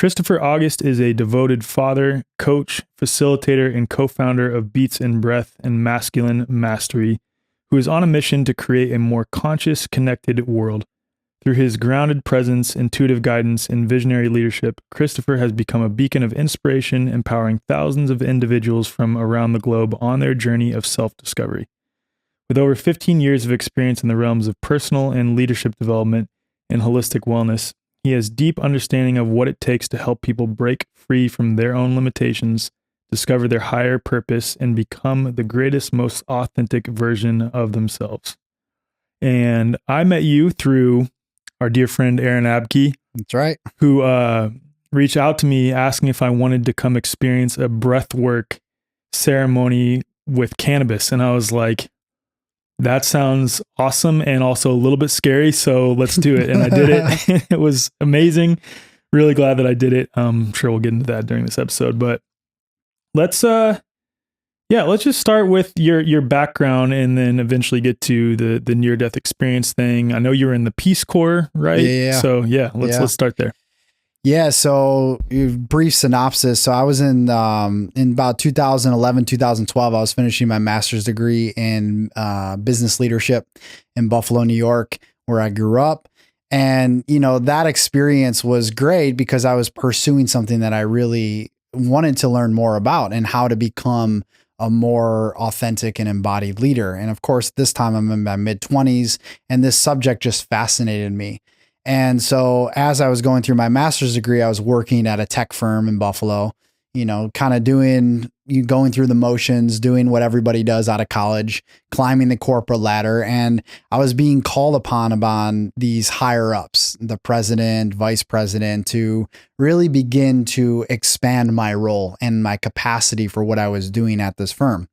Christopher August is a devoted father, coach, facilitator, and co-founder of Beats and Breath and Masculine Mastery, who is on a mission to create a more conscious, connected world. Through his grounded presence, intuitive guidance, and visionary leadership, Christopher has become a beacon of inspiration, empowering thousands of individuals from around the globe on their journey of self-discovery. With over 15 years of experience in the realms of personal and leadership development and holistic wellness, he has deep understanding of what it takes to help people break free from their own limitations, discover their higher purpose, and become the greatest, most authentic version of themselves. And I met you through our dear friend Aaron Abke. That's right. Who reached out to me asking if I wanted to come experience a breathwork ceremony with cannabis. And I was like, that sounds awesome and also a little bit scary. So let's do it. And I did it. It was amazing. Really glad that I did it. I'm sure we'll get into that during this episode, but let's just start with your background and then eventually get to the near-death experience thing. I know you were in the Peace Corps, right? Yeah. So let's start there. Yeah. So brief synopsis. So I was in about 2011, 2012, I was finishing my master's degree in business leadership in Buffalo, New York, where I grew up. And, that experience was great because I was pursuing something that I really wanted to learn more about and how to become a more authentic and embodied leader. And of course, this time I'm in my mid-20s and this subject just fascinated me. And so as I was going through my master's degree, I was working at a tech firm in Buffalo, kind of going through the motions, doing what everybody does out of college, climbing the corporate ladder. And I was being called upon these higher ups, the president, vice president, to really begin to expand my role and my capacity for what I was doing at this firm.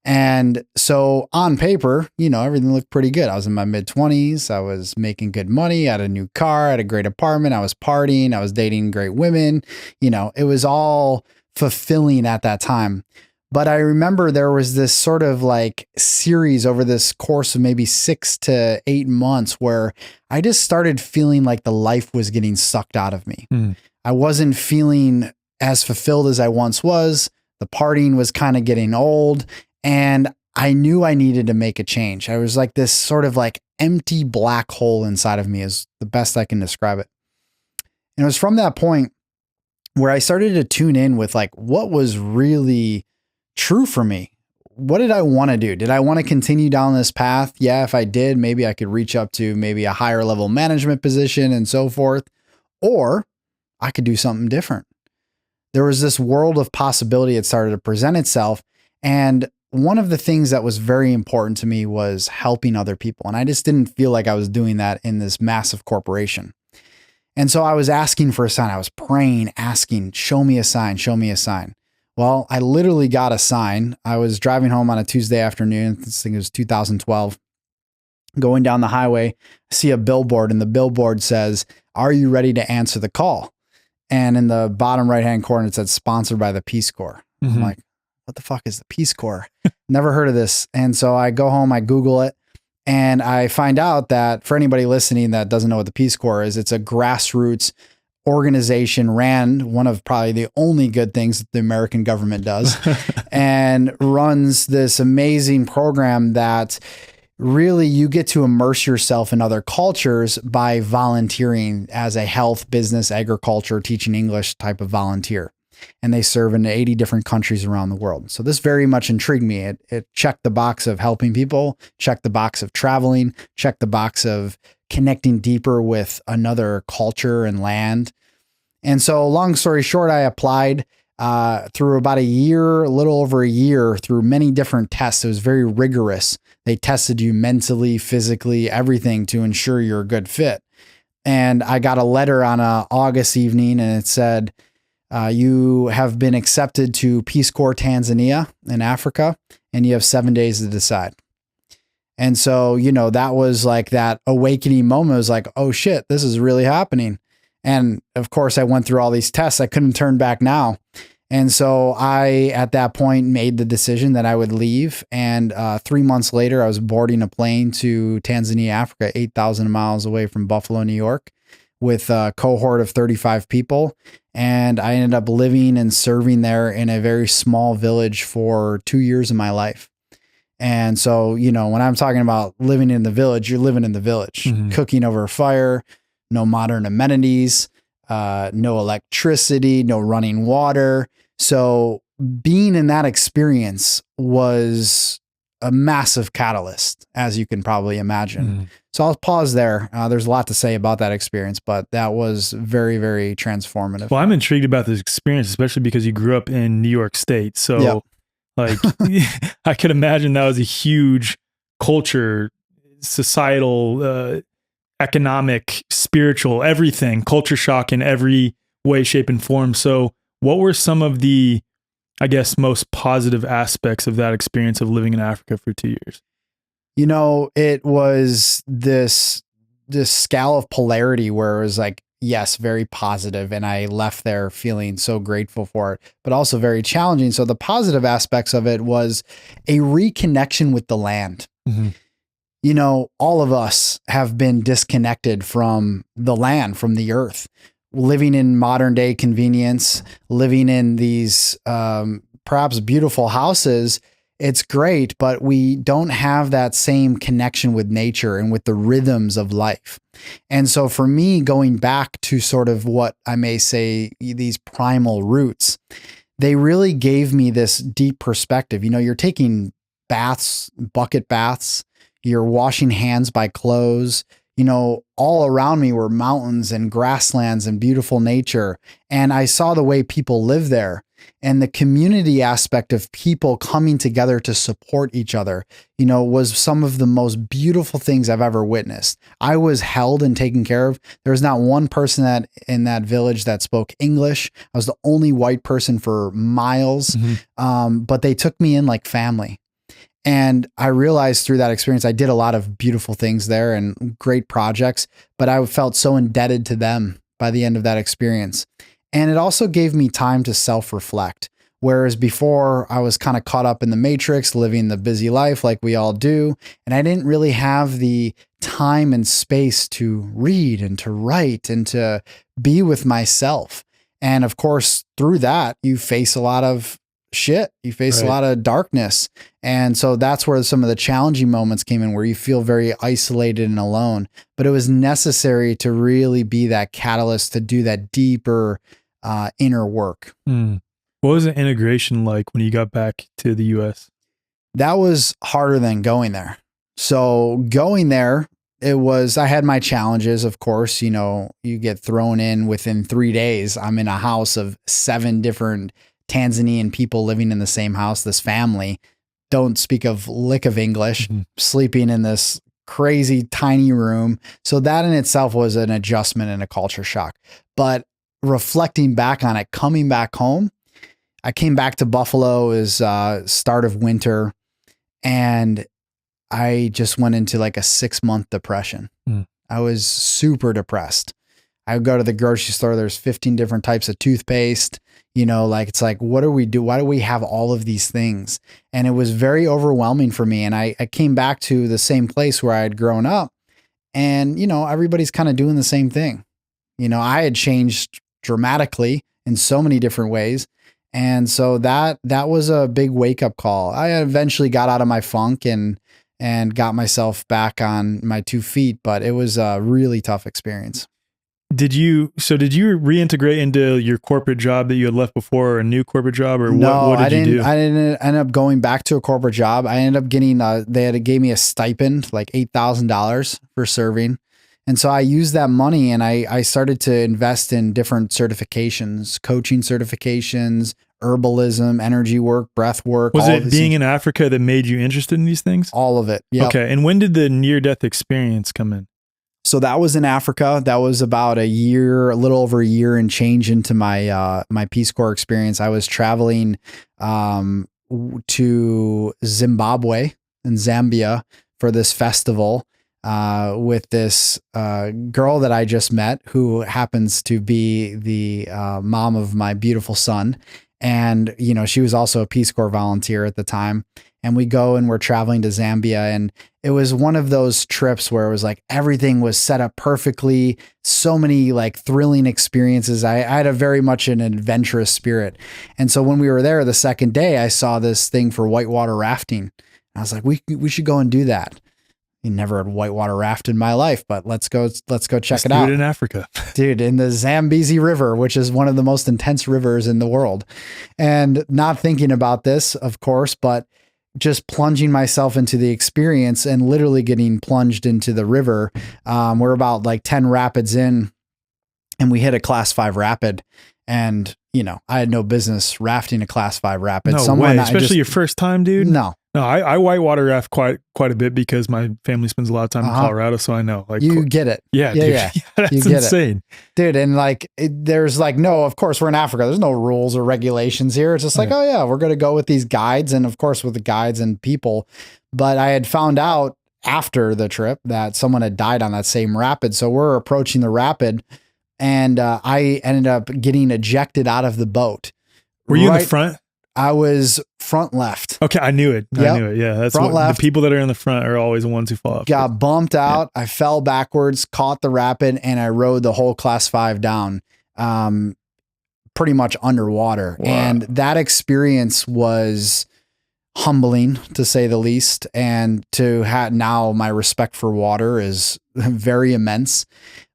And so on paper, everything looked pretty good. I was in my mid-20s. I was making good money. I had a new car, I had a great apartment. I was partying. I was dating great women. It was all fulfilling at that time. But I remember there was this sort of like series over this course of maybe 6 to 8 months where I just started feeling like the life was getting sucked out of me. I wasn't feeling as fulfilled as I once was. The partying was kind of getting old. And I knew I needed to make a change. I was like this sort of like empty black hole inside of me is the best I can describe it. And it was from that point where I started to tune in with like, what was really true for me? What did I want to do? Did I want to continue down this path? Yeah, if I did, maybe I could reach up to maybe a higher level management position and so forth, or I could do something different. There was this world of possibility that started to present itself. And one of the things that was very important to me was helping other people. And I just didn't feel like I was doing that in this massive corporation. And so I was asking for a sign. I was praying, asking, show me a sign, show me a sign. Well, I literally got a sign. I was driving home on a Tuesday afternoon. This thing was 2012. Going down the highway, I see a billboard and the billboard says, "Are you ready to answer the call?" And in the bottom right-hand corner, it said sponsored by the Peace Corps. I'm like, what the fuck is the Peace Corps? Never heard of this. And so I go home, I Google it, and I find out that for anybody listening that doesn't know what the Peace Corps is, it's a grassroots organization ran one of probably the only good things that the American government does and runs this amazing program that really you get to immerse yourself in other cultures by volunteering as a health, business, agriculture, teaching English type of volunteer. And they serve in 80 different countries around the world. So this very much intrigued me. It checked the box of helping people, checked the box of traveling, checked the box of connecting deeper with another culture and land. And so long story short, I applied through about a little over a year, through many different tests. It was very rigorous. They tested you mentally, physically, everything to ensure you're a good fit. And I got a letter on a August evening and it said, you have been accepted to Peace Corps Tanzania in Africa, and you have 7 days to decide. And so, that was like that awakening moment. It was like, oh shit, this is really happening. And of course I went through all these tests. I couldn't turn back now. And so I, at that point, made the decision that I would leave. And 3 months later, I was boarding a plane to Tanzania, Africa, 8,000 miles away from Buffalo, New York, with a cohort of 35 people. And I ended up living and serving there in a very small village for 2 years of my life. And so, when I'm talking about living in the village, you're living in the village, cooking over a fire, no modern amenities, no electricity, no running water. So being in that experience was a massive catalyst, as you can probably imagine. So I'll pause there. There's a lot to say about that experience, but that was very, very transformative. Well, I'm intrigued about this experience, especially because you grew up in New York State. So I could imagine that was a huge culture, societal, economic, spiritual, everything, culture shock in every way, shape, and form. So what were some of the, I guess, most positive aspects of that experience of living in Africa for 2 years? It was this scale of polarity where it was like, yes, very positive, and I left there feeling so grateful for it, but also very challenging. So the positive aspects of it was a reconnection with the land. All of us have been disconnected from the land, from the earth, living in modern day convenience, living in these perhaps beautiful houses. It's great, but we don't have that same connection with nature and with the rhythms of life. And so for me, going back to sort of what I may say, these primal roots, they really gave me this deep perspective. You're taking baths, bucket baths, you're washing hands by clothes. All around me were mountains and grasslands and beautiful nature. And I saw the way people live there. And the community aspect of people coming together to support each other, was some of the most beautiful things I've ever witnessed. I was held and taken care of. There was not one person in that village that spoke English. I was the only white person for miles, but they took me in like family. And I realized through that experience, I did a lot of beautiful things there and great projects, but I felt so indebted to them by the end of that experience. And it also gave me time to self-reflect. Whereas before I was kind of caught up in the matrix, living the busy life like we all do. And I didn't really have the time and space to read and to write and to be with myself. And of course, through that, you face a lot of shit. You face a lot of darkness. And so that's where some of the challenging moments came in, where you feel very isolated and alone. But it was necessary to really be that catalyst to do that deeper inner work. What was the integration like when you got back to the US? That was harder than going there. So going there, I had my challenges, of course. You get thrown in within 3 days. I'm in a house of 7 different Tanzanian people living in the same house, this family. Don't speak a lick of English, sleeping in this crazy tiny room. So that in itself was an adjustment and a culture shock. But reflecting back on it, coming back home, I came back to Buffalo as start of winter, and I just went into like a 6-month depression. I was super depressed. I would go to the grocery store. There's 15 different types of toothpaste. It's like, what do we do? Why do we have all of these things? And it was very overwhelming for me. And I came back to the same place where I had grown up, and, everybody's kind of doing the same thing. I had changed dramatically in so many different ways. And so that was a big wake up call. I eventually got out of my funk and got myself back on my 2 feet, but it was a really tough experience. Did you reintegrate into your corporate job that you had left before, or a new corporate job, or no, what did you do? I didn't end up going back to a corporate job. I ended up getting, gave me a stipend, like $8,000 for serving. And so I used that money and I started to invest in different certifications, coaching certifications, herbalism, energy work, breath work. Was it being in Africa that made you interested in these things? All of it. Yep. Okay. And when did the near-death experience come in? So that was in Africa. That was about a little over a year and change into my my Peace Corps experience. I was traveling to Zimbabwe and Zambia for this festival with this girl that I just met, who happens to be the mom of my beautiful son. And, she was also a Peace Corps volunteer at the time. and we go and we're traveling to Zambia. And it was one of those trips where it was like everything was set up perfectly. So many like thrilling experiences. I had a very much an adventurous spirit. And so when we were there the second day, I saw this thing for whitewater rafting. I was like, we should go and do that. I never had whitewater raft in my life, but let's go check it out. Do it in Africa. Dude, in the Zambezi River, which is one of the most intense rivers in the world. And not thinking about this, of course, but just plunging myself into the experience and literally getting plunged into the river. We're about like 10 rapids in, and we hit a class 5 rapid. And, you know, I had no business rafting a class 5 rapid. No way, especially your first time, dude. No. No, I whitewater raft quite a bit because my family spends a lot of time in Colorado, so I know. Like, you get it. Yeah, dude. Yeah. That's you get insane. Dude, and like, there's like, no, of course we're in Africa. There's no rules or regulations here. It's just like, oh yeah, we're going to go with these guides, and of course with the guides and people. But I had found out after the trip that someone had died on that same rapid. So we're approaching the rapid, and I ended up getting ejected out of the boat. Were you in the front? I was front left. Okay, I knew it. I knew it. Yeah, that's front left. The people that are in the front are always the ones who fall off. Got bumped out. Yeah. I fell backwards, caught the rapid, and I rode the whole class 5 down, pretty much underwater. Wow. And that experience was humbling, to say the least. And to have now my respect for water is very immense.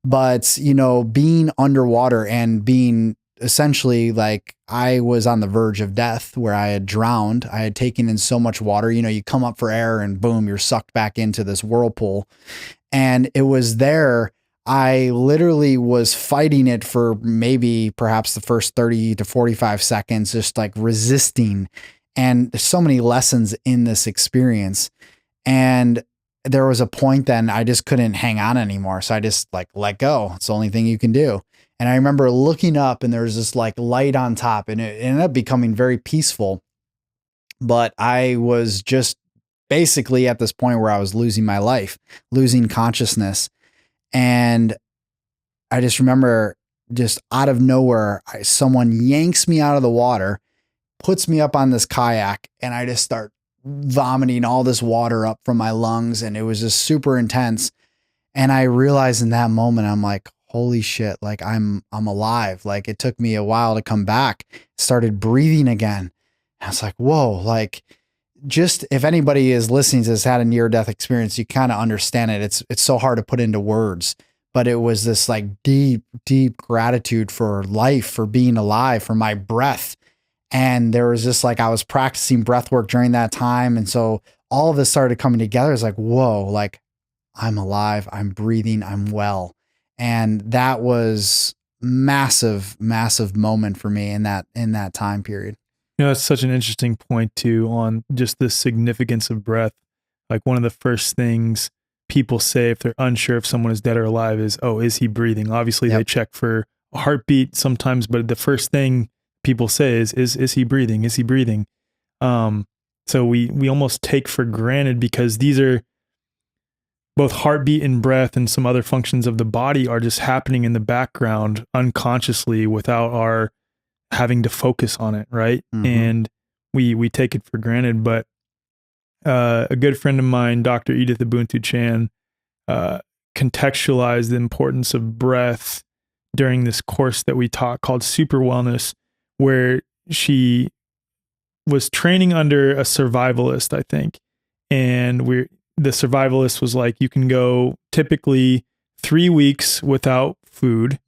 But, you know, being underwater and being essentially like I was on the verge of death where I had drowned. I had taken in so much water, you know, you come up for air and boom, you're sucked back into this whirlpool. And it was there. I literally was fighting it for maybe perhaps the first 30 to 45 seconds, just like resisting. And there's so many lessons in this experience. And there was a point then I just couldn't hang on anymore. So I just like let go. It's the only thing you can do. And I remember looking up and there was this like light on top, and it ended up becoming very peaceful. But I was just basically at this point where I was losing my life, losing consciousness. And I just remember just out of nowhere, someone yanks me out of the water, puts me up on this kayak, and I just start vomiting all this water up from my lungs. And it was just super intense. And I realized in that moment, I'm like, holy shit, like I'm alive. Like it took me a while to come back, started breathing again. I was like, whoa, like just if anybody is listening to this, had a near death experience, you kind of understand it. It's so hard to put into words, but it was this like deep, deep gratitude for life, for being alive, for my breath. And there was just like, I was practicing breath work during that time. And so all of this started coming together. It's like, whoa, like I'm alive, I'm breathing, I'm well. And that was massive, massive moment for me in that time period. You know, that's such an interesting point too, on just the significance of breath. Like one of the first things people say if they're unsure if someone is dead or alive is, oh, is he breathing? Obviously they check for a heartbeat sometimes, but the first thing people say is he breathing? Is he breathing? So we almost take for granted, because these are both heartbeat and breath and some other functions of the body are just happening in the background unconsciously without our having to focus on it. Right. Mm-hmm. And we take it for granted. But a good friend of mine, Dr. Edith Ubuntu Chan, contextualized the importance of breath during this course that we taught called Super Wellness, where she was training under a survivalist, I think. And the survivalist was like, you can go typically 3 weeks without food,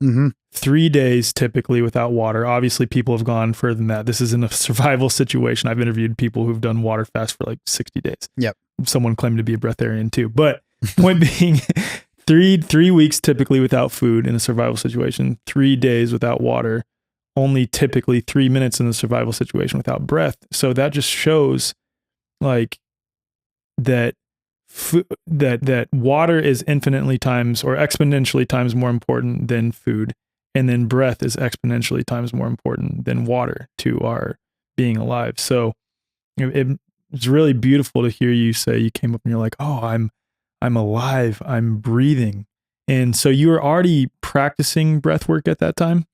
3 days typically without water. Obviously, people have gone further than that. This isn't a survival situation. I've interviewed people who've done water fast for like 60 days. Yep. Someone claimed to be a breatharian too. But point being, three weeks typically without food in a survival situation, 3 days without water, only typically 3 minutes in a survival situation without breath. So that just shows like that water is infinitely times or exponentially times more important than food. And then breath is exponentially times more important than water to our being alive. So it's really beautiful to hear you say you came up and you're like, oh, I'm alive, I'm breathing. And so you were already practicing breath work at that time?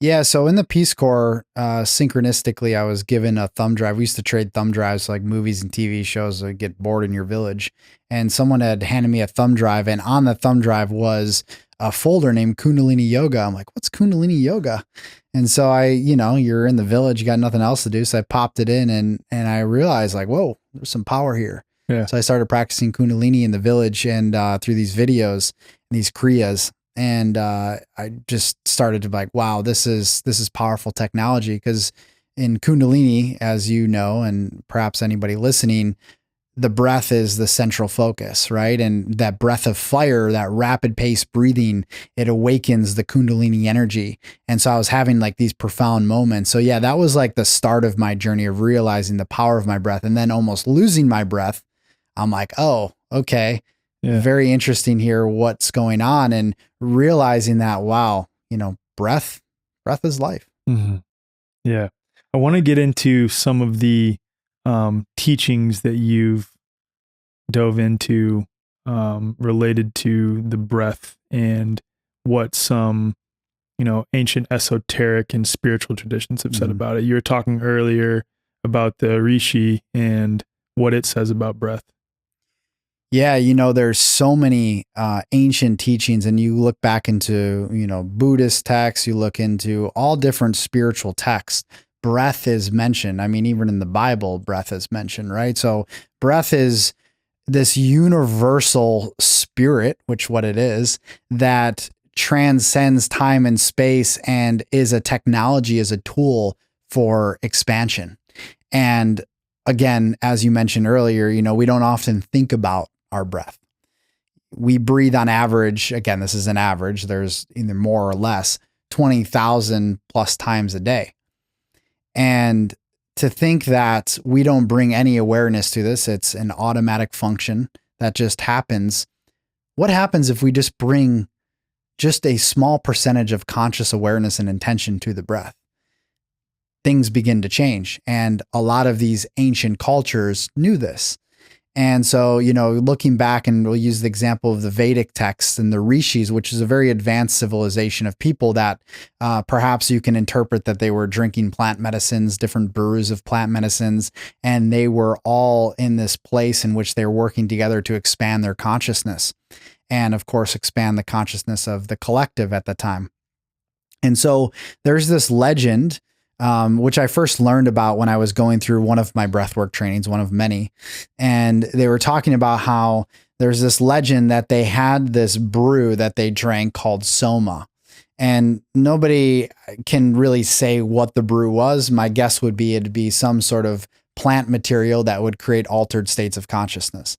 Yeah, so in the Peace Corps, synchronistically, I was given a thumb drive. We used to trade thumb drives like movies and TV shows that get bored in your village. And someone had handed me a thumb drive, and on the thumb drive was a folder named Kundalini Yoga. I'm like, what's Kundalini Yoga? And so you're in the village, you got nothing else to do. So I popped it in and I realized like, whoa, there's some power here. Yeah. So I started practicing Kundalini in the village and through these videos, these Kriyas. And I just started to be like, wow, this is powerful technology. Because in Kundalini, as you know, and perhaps anybody listening, the breath is the central focus, right? And that breath of fire, that rapid pace breathing, it awakens the Kundalini energy. And so I was having like these profound moments. So yeah, that was like the start of my journey of realizing the power of my breath, and then almost losing my breath. I'm like, oh, okay. Yeah. Very interesting here, what's going on, and realizing that, wow, breath is life. Mm-hmm. Yeah. I want to get into some of the teachings that you've dove into related to the breath and what some, ancient esoteric and spiritual traditions have said about it. You were talking earlier about the Rishi and what it says about breath. Yeah, there's so many ancient teachings, and you look back into, Buddhist texts, you look into all different spiritual texts. Breath is mentioned. I mean, even in the Bible, breath is mentioned, right? So breath is this universal spirit, which what it is, that transcends time and space and is a technology, is a tool for expansion. And again, as you mentioned earlier, we don't often think about our breath. We breathe on average, again, this is an average, there's either more or less, 20,000 plus times a day. And to think that we don't bring any awareness to this, it's an automatic function that just happens. What happens if we just bring just a small percentage of conscious awareness and intention to the breath? Things begin to change. And a lot of these ancient cultures knew this. And so, looking back, and we'll use the example of the Vedic texts and the rishis, which is a very advanced civilization of people that perhaps you can interpret that they were drinking plant medicines, different brews of plant medicines, and they were all in this place in which they're working together to expand their consciousness. And of course, expand the consciousness of the collective at the time. And so there's this legend, which I first learned about when I was going through one of my breathwork trainings, one of many. And they were talking about how there's this legend that they had this brew that they drank called Soma. And nobody can really say what the brew was. My guess would be it'd be some sort of plant material that would create altered states of consciousness.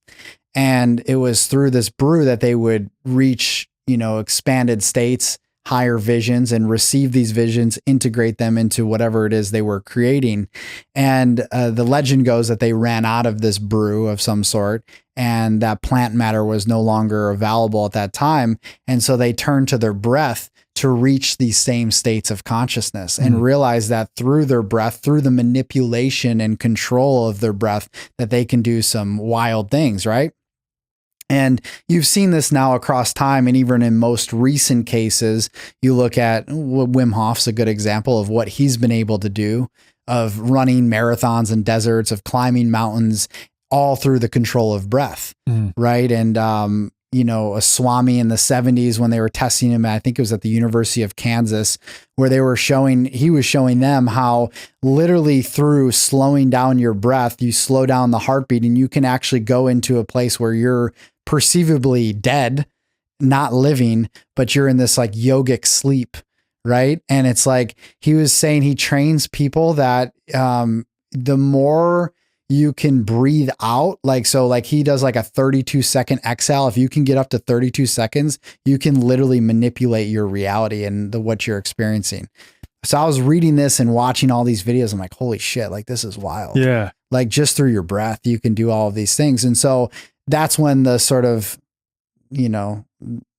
And it was through this brew that they would reach, expanded states, higher visions, and receive these visions, integrate them into whatever it is they were creating. And the legend goes that they ran out of this brew of some sort, and that plant matter was no longer available at that time. And so they turned to their breath to reach these same states of consciousness and realize that through their breath, through the manipulation and control of their breath, that they can do some wild things, right? And you've seen this now across time, and even in most recent cases, you look at Wim Hof's a good example of what he's been able to do, of running marathons in deserts, of climbing mountains, all through the control of breath, right? And, a Swami in the 70s when they were testing him, I think it was at the University of Kansas, where he was showing them how literally through slowing down your breath, you slow down the heartbeat, and you can actually go into a place where you're perceivably dead, not living, but you're in this like yogic sleep, right? And it's like, he was saying he trains people that the more you can breathe out, like he does like a 32-second exhale. If you can get up to 32 seconds, you can literally manipulate your reality and what you're experiencing. So I was reading this and watching all these videos. I'm like, holy shit, like this is wild. Yeah. Like just through your breath, you can do all of these things. And so that's when the sort of, the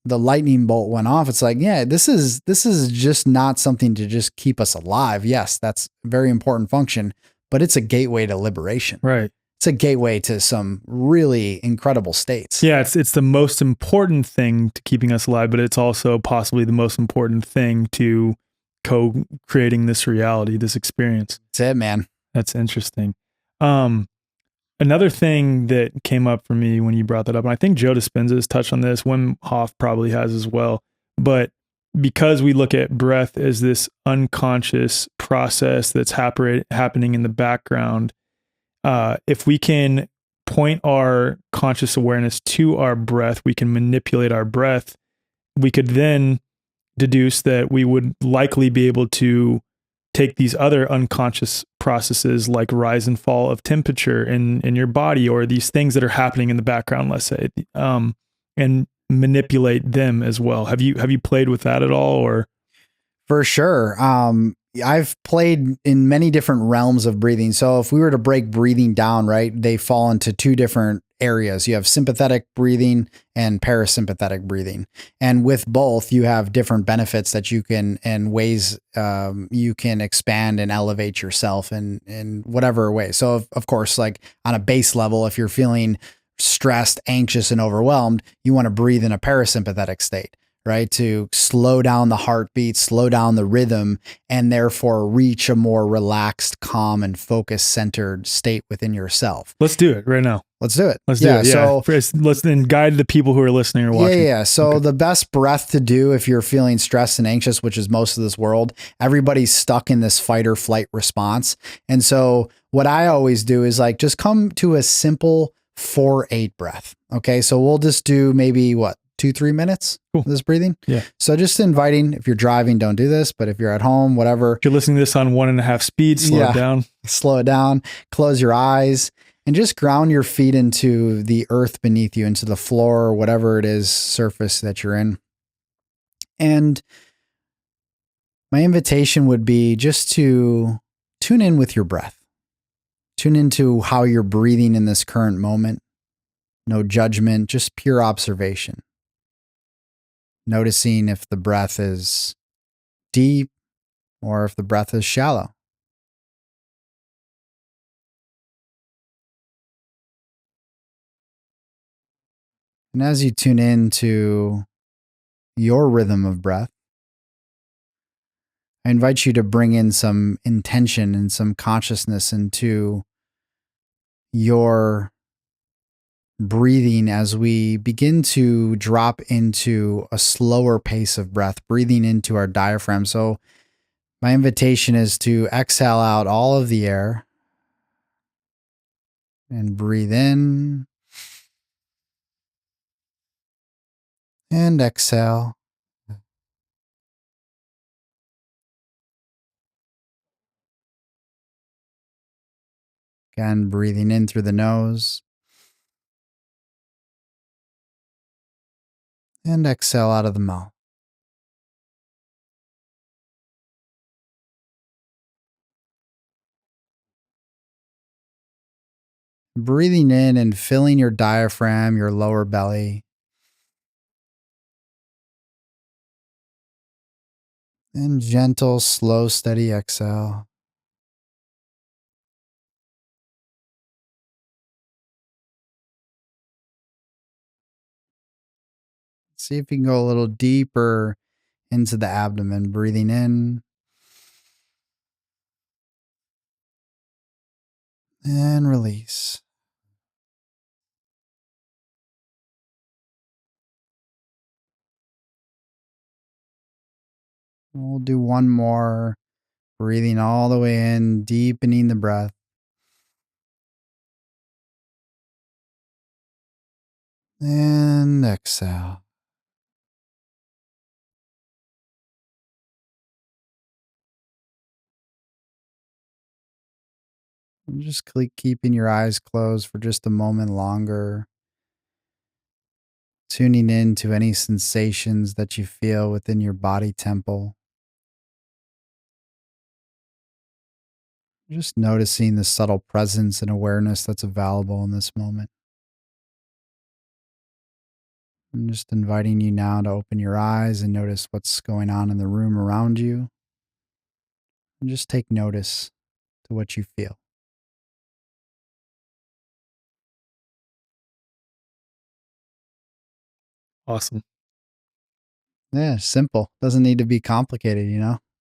lightning bolt went off. It's like, yeah, this is just not something to just keep us alive. Yes, that's a very important function, but it's a gateway to liberation. Right. It's a gateway to some really incredible states. Yeah, it's the most important thing to keeping us alive, but it's also possibly the most important thing to co-creating this reality, this experience. That's it, man. That's interesting. Another thing that came up for me when you brought that up, and I think Joe Dispenza has touched on this, Wim Hof probably has as well, but because we look at breath as this unconscious process that's happening in the background, if we can point our conscious awareness to our breath, we can manipulate our breath. We could then deduce that we would likely be able to take these other unconscious processes like rise and fall of temperature in your body, or these things that are happening in the background, let's say, and manipulate them as well. Have you played with that at all? Or For sure. I've played in many different realms of breathing. So if we were to break breathing down, right, they fall into two different areas. You have sympathetic breathing and parasympathetic breathing. And with both, you have different benefits that you can, and ways you can expand and elevate yourself in whatever way. So of course, like on a base level, if you're feeling stressed, anxious, and overwhelmed, you want to breathe in a parasympathetic state, right? To slow down the heartbeat, slow down the rhythm, and therefore reach a more relaxed, calm, and focus centered state within yourself. let's do it right now. Let's do it. Let's do it. Yeah. So Let's then guide the people who are listening or watching. yeah. So the best breath to do if you're feeling stressed and anxious, which is most of this world, everybody's stuck in this fight or flight response. And so what I always do is like, just come to a simple 4-8 breath. Okay. So we'll just do maybe 2-3 minutes of this breathing. Yeah. So just inviting, if you're driving, don't do this, but if you're at home, whatever. If you're listening to this on 1.5 speed, slow it down. Slow it down, close your eyes, and just ground your feet into the earth beneath you, into the floor, or whatever it is, surface that you're in. And my invitation would be just to tune in with your breath. Tune into how you're breathing in this current moment. No judgment, just pure observation. Noticing if the breath is deep or if the breath is shallow. And as you tune in to your rhythm of breath, I invite you to bring in some intention and some consciousness into your breathing as we begin to drop into a slower pace of breath, breathing into our diaphragm. So my invitation is to exhale out all of the air and breathe in and exhale. Again, breathing in through the nose and exhale out of the mouth. Breathing in and filling your diaphragm, your lower belly. And gentle, slow, steady exhale. See if you can go a little deeper into the abdomen, breathing in and release. We'll do one more, breathing all the way in, deepening the breath. And exhale. And just keeping your eyes closed for just a moment longer. Tuning in to any sensations that you feel within your body temple. Just noticing the subtle presence and awareness that's available in this moment. I'm just inviting you now to open your eyes and notice what's going on in the room around you. And just take notice to what you feel. Awesome. Yeah, simple. Doesn't need to be complicated,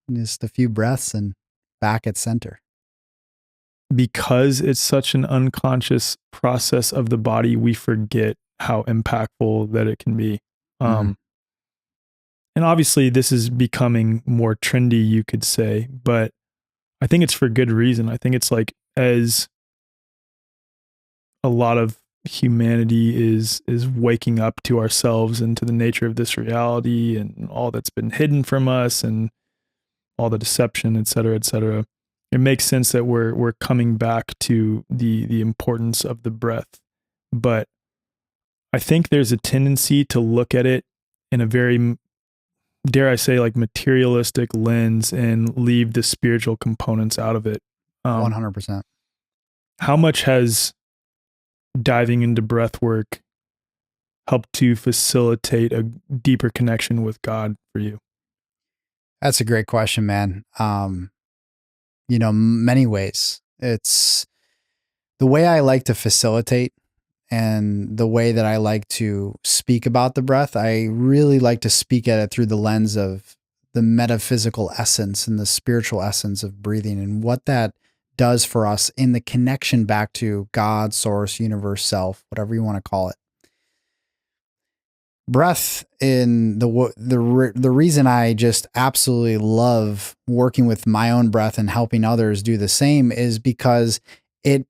Just a few breaths and back at center. Because it's such an unconscious process of the body, we forget how impactful that it can be. And obviously this is becoming more trendy, you could say, but I think it's for good reason. I think it's like, as a lot of humanity is waking up to ourselves and to the nature of this reality and all that's been hidden from us and all the deception, et cetera, it makes sense that we're coming back to the importance of the breath. But I think there's a tendency to look at it in a very, dare I say, like materialistic lens and leave the spiritual components out of it. 100%. How much has diving into breath work helped to facilitate a deeper connection with God for you? That's a great question, man. Many ways. It's the way I like to facilitate and the way that I like to speak about the breath. I really like to speak at it through the lens of the metaphysical essence and the spiritual essence of breathing and what that does for us in the connection back to God, source, universe, self, whatever you want to call it. Breath, in the reason I just absolutely love working with my own breath and helping others do the same is because it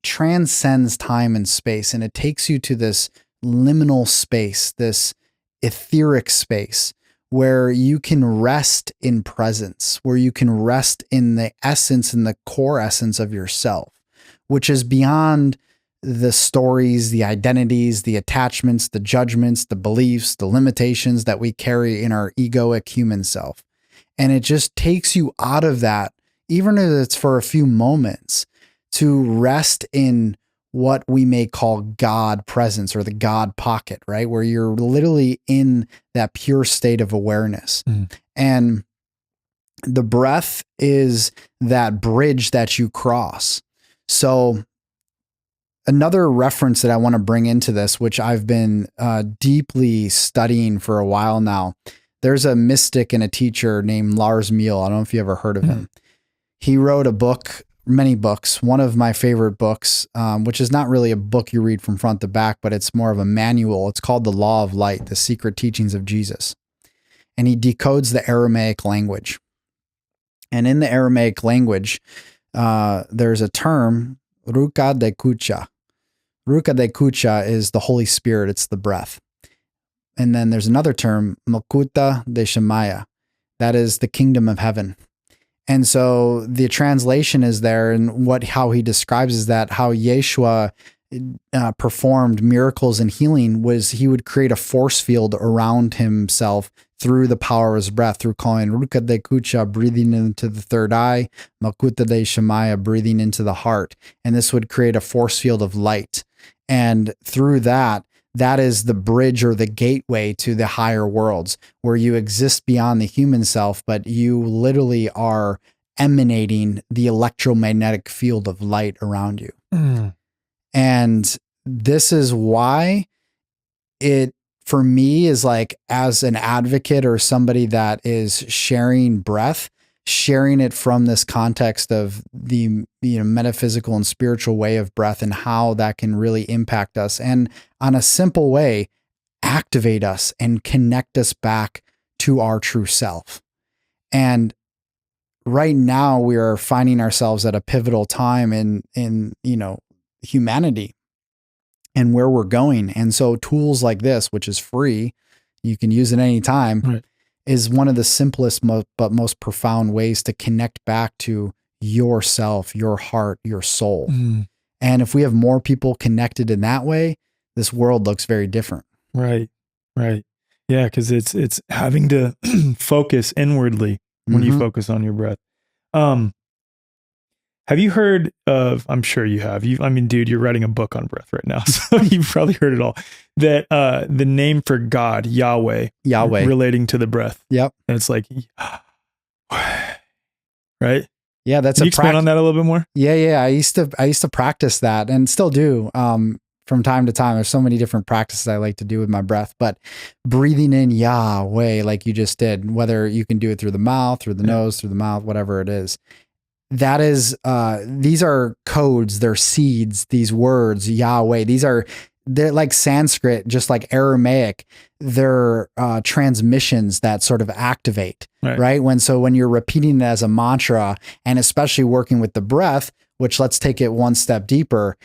transcends time and space, and it takes you to this liminal space, this etheric space where you can rest in presence, where you can rest in the essence and the core essence of yourself, which is beyond the stories, the identities, the attachments, the judgments, the beliefs, the limitations that we carry in our egoic human self. And it just takes you out of that, even if it's for a few moments, to rest in what we may call God presence or the God pocket, right? Where you're literally in that pure state of awareness. And the breath is that bridge that you cross. So another reference that I want to bring into this, which I've been deeply studying for a while now, there's a mystic and a teacher named Lars Muehl. I don't know if you ever heard of him. He wrote a book, many books. One of my favorite books, which is not really a book you read from front to back, but it's more of a manual. It's called The Law of Light, The Secret Teachings of Jesus. And he decodes the Aramaic language. And in the Aramaic language, there's a term, Ruka de Kucha. Ruka de Kucha is the Holy Spirit. It's the breath. And then there's another term, Makuta de Shemaya. That is the kingdom of heaven. And so the translation is there, and how he describes is that how Yeshua performed miracles and healing was he would create a force field around himself through the power of his breath, through calling Ruka de Kucha, breathing into the third eye, Makuta de Shemaya, breathing into the heart. And this would create a force field of light. And through that is the bridge or the gateway to the higher worlds where you exist beyond the human self, but you literally are emanating the electromagnetic field of light around you. And this is why it, for me, is like, as an advocate or somebody that is sharing breath, sharing it from this context of the metaphysical and spiritual way of breath and how that can really impact us, and on a simple way, activate us and connect us back to our true self. And right now we are finding ourselves at a pivotal time in humanity and where we're going. And so tools like this, which is free, you can use it anytime, right, is one of the simplest but most profound ways to connect back to yourself, your heart, your soul. And if we have more people connected in that way, this world looks very different. Right. Yeah, because it's having to focus inwardly when you focus on your breath. Have you heard of, I'm sure you have, dude, you're writing a book on breath right now, so you've probably heard it all, that the name for God, Yahweh, relating to the breath. Yep. And it's like, right? Yeah, that's Can you expand on that a little bit more? Yeah. I used to practice that and still do. from time to time. There's so many different practices I like to do with my breath, but breathing in Yahweh, like you just did, whether you can do it through the mouth, through the nose, through the mouth, whatever it is. That is, these are codes, they're seeds, these words, Yahweh, they're like Sanskrit, just like Aramaic, they're transmissions that sort of activate, right? When you're repeating it as a mantra, and especially working with the breath, which let's take it one step deeper,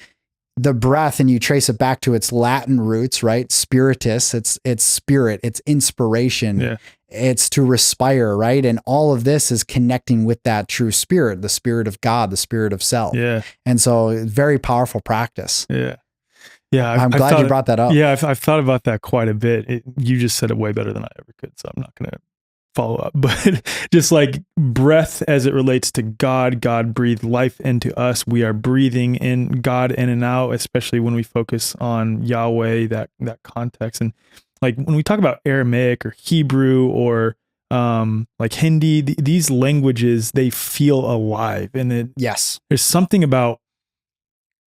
the breath, and you trace it back to its Latin roots, right? Spiritus, it's spirit, it's inspiration, it's to respire, right? And all of this is connecting with that true spirit, the spirit of God, the spirit of self. Yeah. And so very powerful practice. Yeah. Yeah. I'm glad you brought that up. Yeah. I've thought about that quite a bit. You just said it way better than I ever could. So I'm not going to follow up, but just like breath as it relates to God, God breathed life into us. We are breathing in God in and out, especially when we focus on Yahweh, that context. And like when we talk about Aramaic or Hebrew or like Hindi, these languages, they feel alive. And there's something about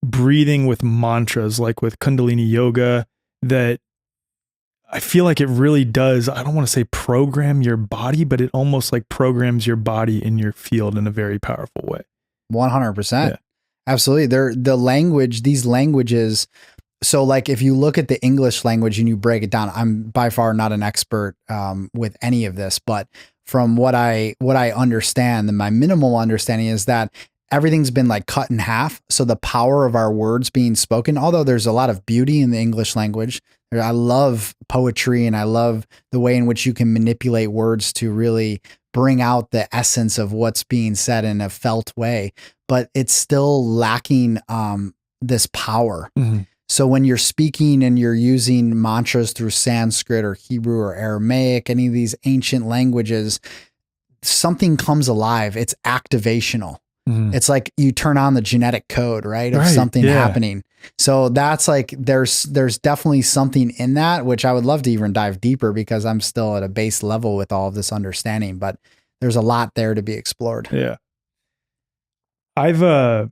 breathing with mantras, like with Kundalini yoga, that I feel like it really does. I don't want to say program your body, but it almost like programs your body in your field in a very powerful way. 100%. Yeah. Absolutely. These languages. So like if you look at the English language and you break it down, I'm by far not an expert with any of this, but from what I understand, and my minimal understanding is that everything's been like cut in half. So the power of our words being spoken, although there's a lot of beauty in the English language, I love poetry and I love the way in which you can manipulate words to really bring out the essence of what's being said in a felt way, but it's still lacking this power. Mm-hmm. So when you're speaking and you're using mantras through Sanskrit or Hebrew or Aramaic, any of these ancient languages, something comes alive. It's activational. Mm-hmm. It's like you turn on the genetic code, right? Of something happening. So that's like, there's definitely something in that, which I would love to even dive deeper because I'm still at a base level with all of this understanding, but there's a lot there to be explored. Yeah. I got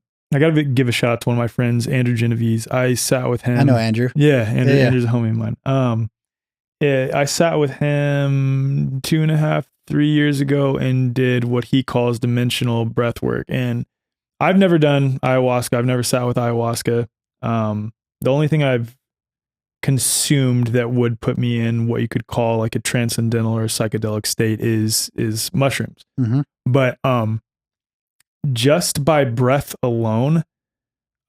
to give a shout out to one of my friends, Andrew Genovese. I sat with him. I know Andrew. Yeah. Andrew's a homie of mine. I sat with him 2.5, 3 years ago and did what he calls dimensional breath work. And I've never done ayahuasca. I've never sat with ayahuasca. The only thing I've consumed that would put me in what you could call like a transcendental or psychedelic state is mushrooms. Mm-hmm. But just by breath alone,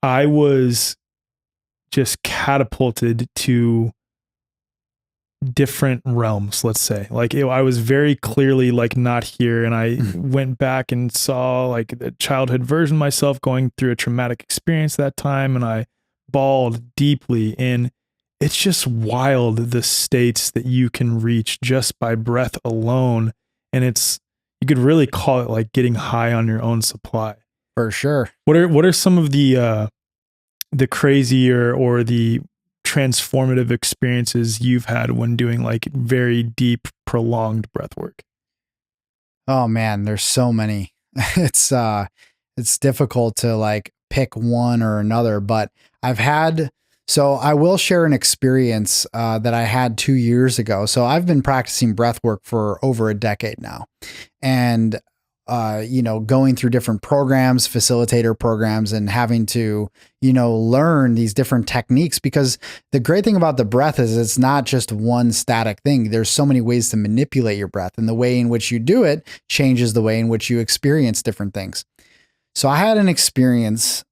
I was just catapulted to different realms, let's say. Like I was very clearly like not here, and I went back and saw like the childhood version of myself going through a traumatic experience that time, and I bawled deeply. And it's just wild, the states that you can reach just by breath alone. And you could really call it like getting high on your own supply. For sure. What are some of the crazier or the transformative experiences you've had when doing like very deep, prolonged breath work? Oh man, there's so many. It's difficult to like pick one or another, but so I will share an experience that I had 2 years ago. So I've been practicing breath work for over a decade now, and going through different programs, facilitator programs, and having to, learn these different techniques, because the great thing about the breath is it's not just one static thing. There's so many ways to manipulate your breath, and the way in which you do it changes the way in which you experience different things. So I had an experience,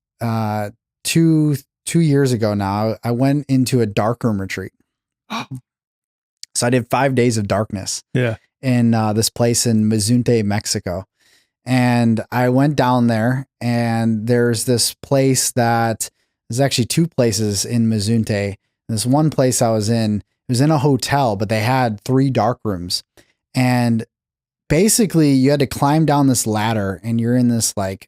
2 years ago now. I went into a darkroom retreat. So I did 5 days of darkness in this place in Mazunte, Mexico. And I went down there, and there's this place there's actually 2 places in Mazunte. This one place I was in, it was in a hotel, but they had 3 dark rooms. And basically you had to climb down this ladder, and you're in this like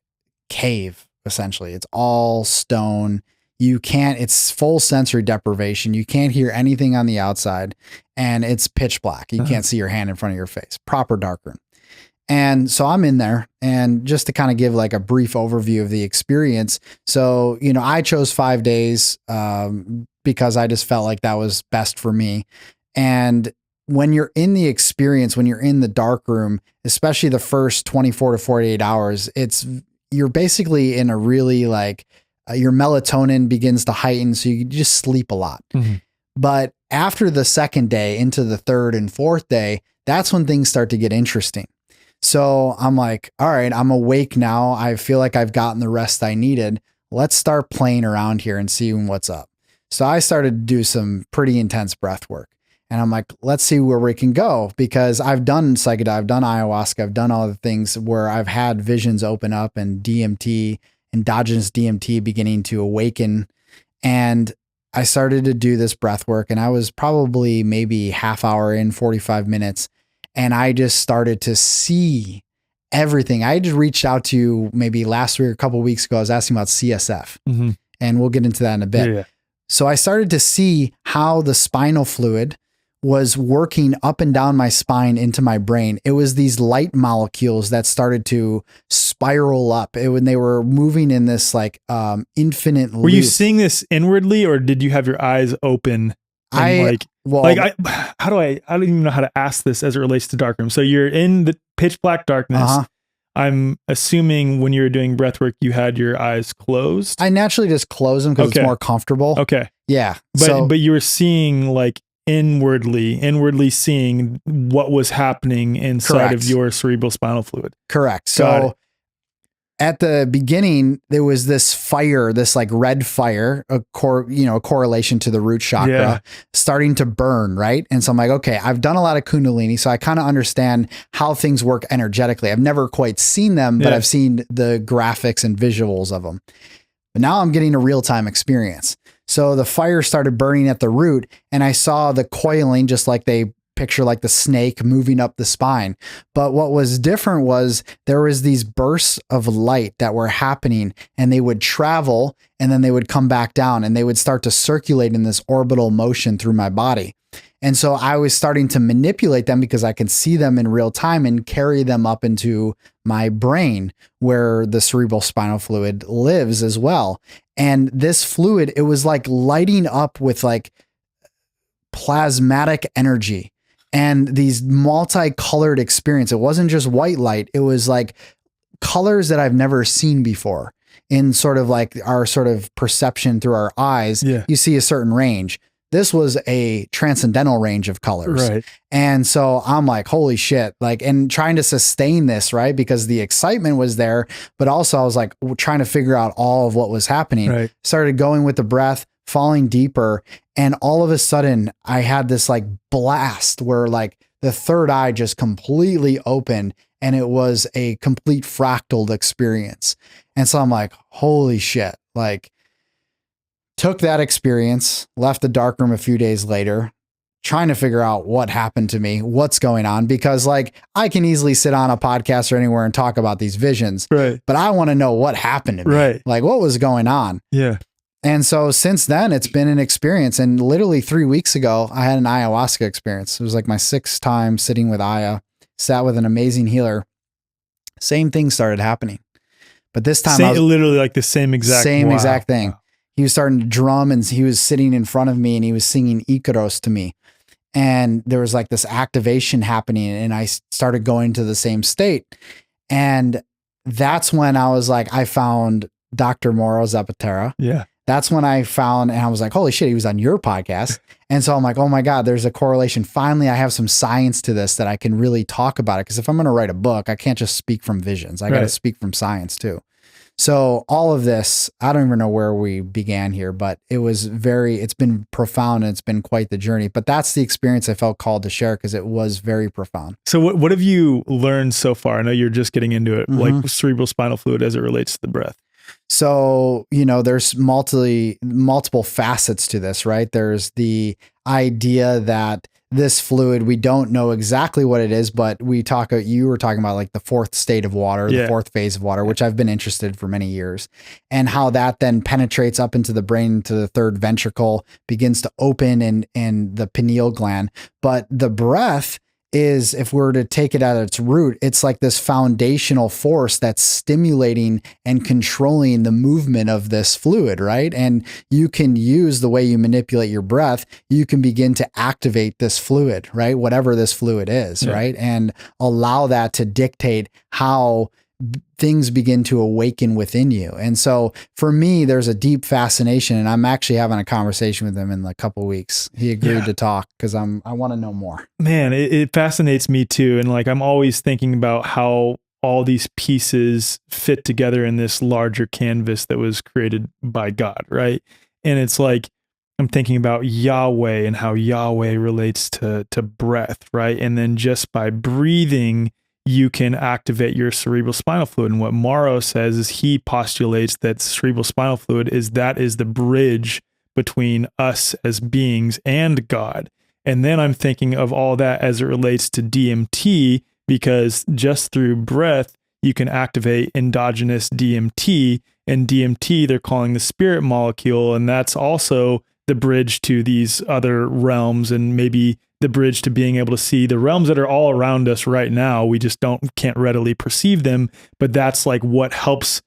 cave, essentially. It's all stone. It's full sensory deprivation. You can't hear anything on the outside, and it's pitch black. You can't see your hand in front of your face. Proper dark room. And so I'm in there, and just to kind of give like a brief overview of the experience. So, I chose 5 days because I just felt like that was best for me. And when you're in the experience, when you're in the dark room, especially the first 24 to 48 hours, you're basically in a really like your melatonin begins to heighten. So you just sleep a lot. Mm-hmm. But after the second day into the third and fourth day, that's when things start to get interesting. So I'm like, all right, I'm awake now. I feel like I've gotten the rest I needed. Let's start playing around here and seeing what's up. So I started to do some pretty intense breath work. And I'm like, let's see where we can go, because I've done psychedelic, I've done ayahuasca, I've done all the things where I've had visions open up and DMT, endogenous DMT beginning to awaken. And I started to do this breath work, and I was probably maybe half hour in, 45 minutes. And I just started to see everything. I just reached out to you maybe last week or a couple of weeks ago. I was asking about CSF, mm-hmm. and we'll get into that in a bit. Yeah. So I started to see how the spinal fluid was working up and down my spine into my brain. It was these light molecules that started to spiral up when they were moving in this like infinite loop. Were you seeing this inwardly, or did you have your eyes open? I don't even know how to ask this as it relates to darkroom. So you're in the pitch black darkness. Uh-huh. I'm assuming when you were doing breath work, you had your eyes closed. I naturally just close them because it's more comfortable. Okay. Yeah. But you were seeing like inwardly seeing what was happening inside of your cerebral spinal fluid. Correct. So at the beginning, there was this fire, this like red fire, a correlation to the root chakra starting to burn, right? And so I'm like, okay, I've done a lot of Kundalini, so I kind of understand how things work energetically. I've never quite seen them, but I've seen the graphics and visuals of them. But now I'm getting a real-time experience. So the fire started burning at the root, and I saw the coiling, just like they picture like the snake moving up the spine. But what was different was there was these bursts of light that were happening, and they would travel, and then they would come back down, and they would start to circulate in this orbital motion through my body. And so I was starting to manipulate them because I can see them in real time and carry them up into my brain where the cerebral spinal fluid lives as well. And this fluid, it was like lighting up with like plasmatic energy and these multicolored experience. It wasn't just white light. It was like colors that I've never seen before in sort of like our sort of perception through our eyes. Yeah. You see a certain range. This was a transcendental range of colors. Right. And so I'm like, holy shit, like, and trying to sustain this, right? Because the excitement was there, but also I was like trying to figure out all of what was happening. Right. Started going with the breath, falling deeper. And all of a sudden I had this like blast where like the third eye just completely opened, and it was a complete fractaled experience. And so I'm like, holy shit, like, took that experience, left the darkroom a few days later, trying to figure out what happened to me, what's going on, because like I can easily sit on a podcast or anywhere and talk about these visions, right? But I want to know what happened to me, right? Like what was going on. Yeah. And so since then it's been an experience. And literally 3 weeks ago, I had an ayahuasca experience. It was like my 6th time sitting with Aya, sat with an amazing healer. Same thing started happening. But this time literally like the same exact thing. Wow. He was starting to drum, and he was sitting in front of me, and he was singing Icaros to me. And there was like this activation happening, and I started going to the same state. And that's when I was like, I found Dr. Mauro Zapatera. Yeah. That's when I found, and I was like, holy shit, he was on your podcast. And so I'm like, oh my God, there's a correlation. Finally, I have some science to this that I can really talk about it. Because if I'm going to write a book, I can't just speak from visions. I got to speak from science too. So all of this, I don't even know where we began here, but it's been profound, and it's been quite the journey. But that's the experience I felt called to share because it was very profound. So what have you learned so far? I know you're just getting into it, like cerebral spinal fluid as it relates to the breath. So, there's multiple facets to this, right? There's the idea that this fluid, we don't know exactly what it is, but you were talking about like the 4th state of water, the 4th phase of water, which I've been interested for many years, and how that then penetrates up into the brain, to the 3rd ventricle, begins to open and the pineal gland. But the breath is, if we were to take it at its root, it's like this foundational force that's stimulating and controlling the movement of this fluid, right? And you can use the way you manipulate your breath, you can begin to activate this fluid, right? Whatever this fluid is, right? And allow that to dictate how things begin to awaken within you. And so for me, there's a deep fascination, and I'm actually having a conversation with him in a couple of weeks. He agreed to talk because I want to know more. Man, it fascinates me too. And like, I'm always thinking about how all these pieces fit together in this larger canvas that was created by God, right? And it's like, I'm thinking about Yahweh and how Yahweh relates to breath, right? And then just by breathing, you can activate your cerebral spinal fluid. And what Morrow says is he postulates that cerebral spinal fluid is the bridge between us as beings and God. And then I'm thinking of all that as it relates to DMT, because just through breath, you can activate endogenous DMT, and DMT, they're calling the spirit molecule. And that's also the bridge to these other realms, and maybe the bridge to being able to see the realms that are all around us right now. We just can't readily perceive them, but that's like what helps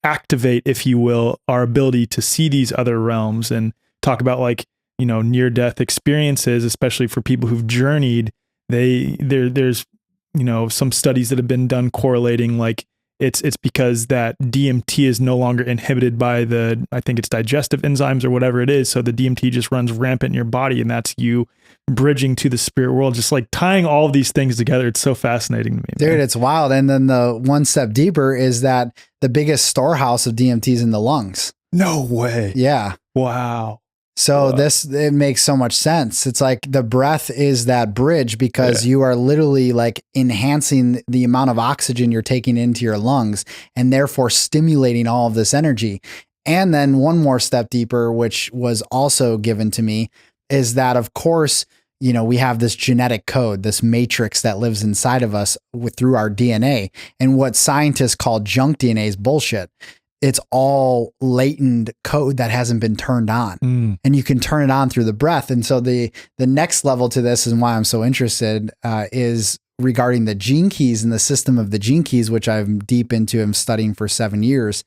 activate, if you will, our ability to see these other realms. And talk about like, near-death experiences, especially for people who've journeyed. There's some studies that have been done correlating like it's because that DMT is no longer inhibited by I think it's digestive enzymes or whatever it is. So the DMT just runs rampant in your body, and that's you bridging to the spirit world, just like tying all of these things together. It's so fascinating to me, dude. Man. It's wild. And then the one step deeper is that the biggest storehouse of DMT is in the lungs. No way. Yeah. Wow. So it makes so much sense. It's like the breath is that bridge, because you are literally like enhancing the amount of oxygen you're taking into your lungs, and therefore stimulating all of this energy. And then one more step deeper, which was also given to me, is that, of course, we have this genetic code, this matrix that lives inside of us through our DNA. And what scientists call junk DNA is bullshit. It's all latent code that hasn't been turned on, and you can turn it on through the breath. And so the next level to this, and why I'm so interested, is regarding the gene keys and the system of the gene keys, which I'm deep into. I'm studying for 7 years.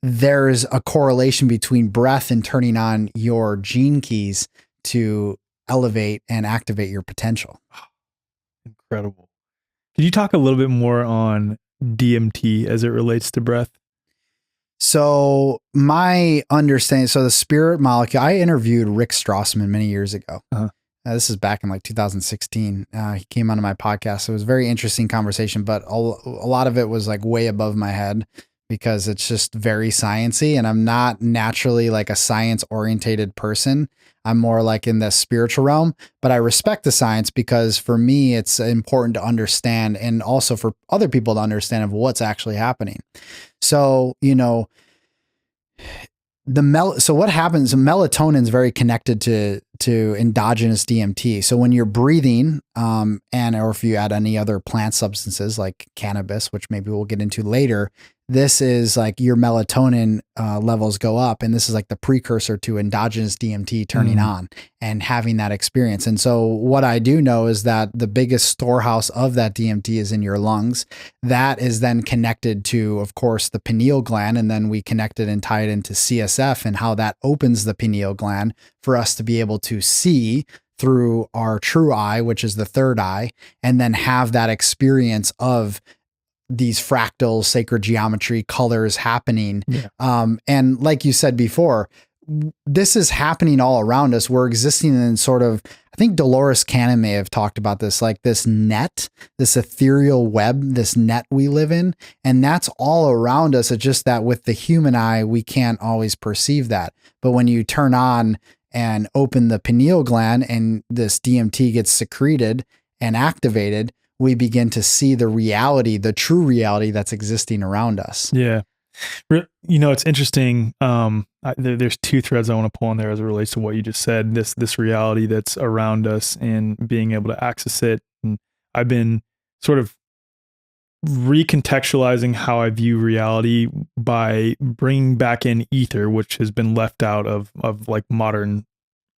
There's a correlation between breath and turning on your gene keys to elevate and activate your potential. Incredible. Could you talk a little bit more on DMT as it relates to breath? So my understanding, the spirit molecule, I interviewed Rick Strassman many years ago. This is back in like 2016. He came onto my podcast. So it was a very interesting conversation, but a lot of it was like way above my head, because it's just very sciencey, and I'm not naturally like a science orientated person. I'm more like in the spiritual realm, but I respect the science, because for me, it's important to understand, and also for other people to understand of what's actually happening. So, so what happens, melatonin is very connected to endogenous DMT. So when you're breathing, or if you add any other plant substances like cannabis, which maybe we'll get into later, this is like your melatonin levels go up. And this is like the precursor to endogenous DMT turning on and having that experience. And so what I do know is that the biggest storehouse of that DMT is in your lungs. That is then connected to, of course, the pineal gland. And then we connect it and tie it into CSF, and how that opens the pineal gland for us to be able to see through our true eye, which is the third eye, and then have that experience of these fractals, sacred geometry, colors happening. And like you said before, this is happening all around us. We're existing in sort of, I think Dolores Cannon may have talked about this, like this net, this ethereal web, this net we live in. And that's all around us. It's just that with the human eye, we can't always perceive that. But when you turn on and open the pineal gland and this DMT gets secreted and activated, we begin to see the reality, the true reality that's existing around us. Yeah. It's interesting. There's two threads I want to pull on there as it relates to what you just said, this reality that's around us and being able to access it. And I've been sort of recontextualizing how I view reality by bringing back in ether, which has been left out of like modern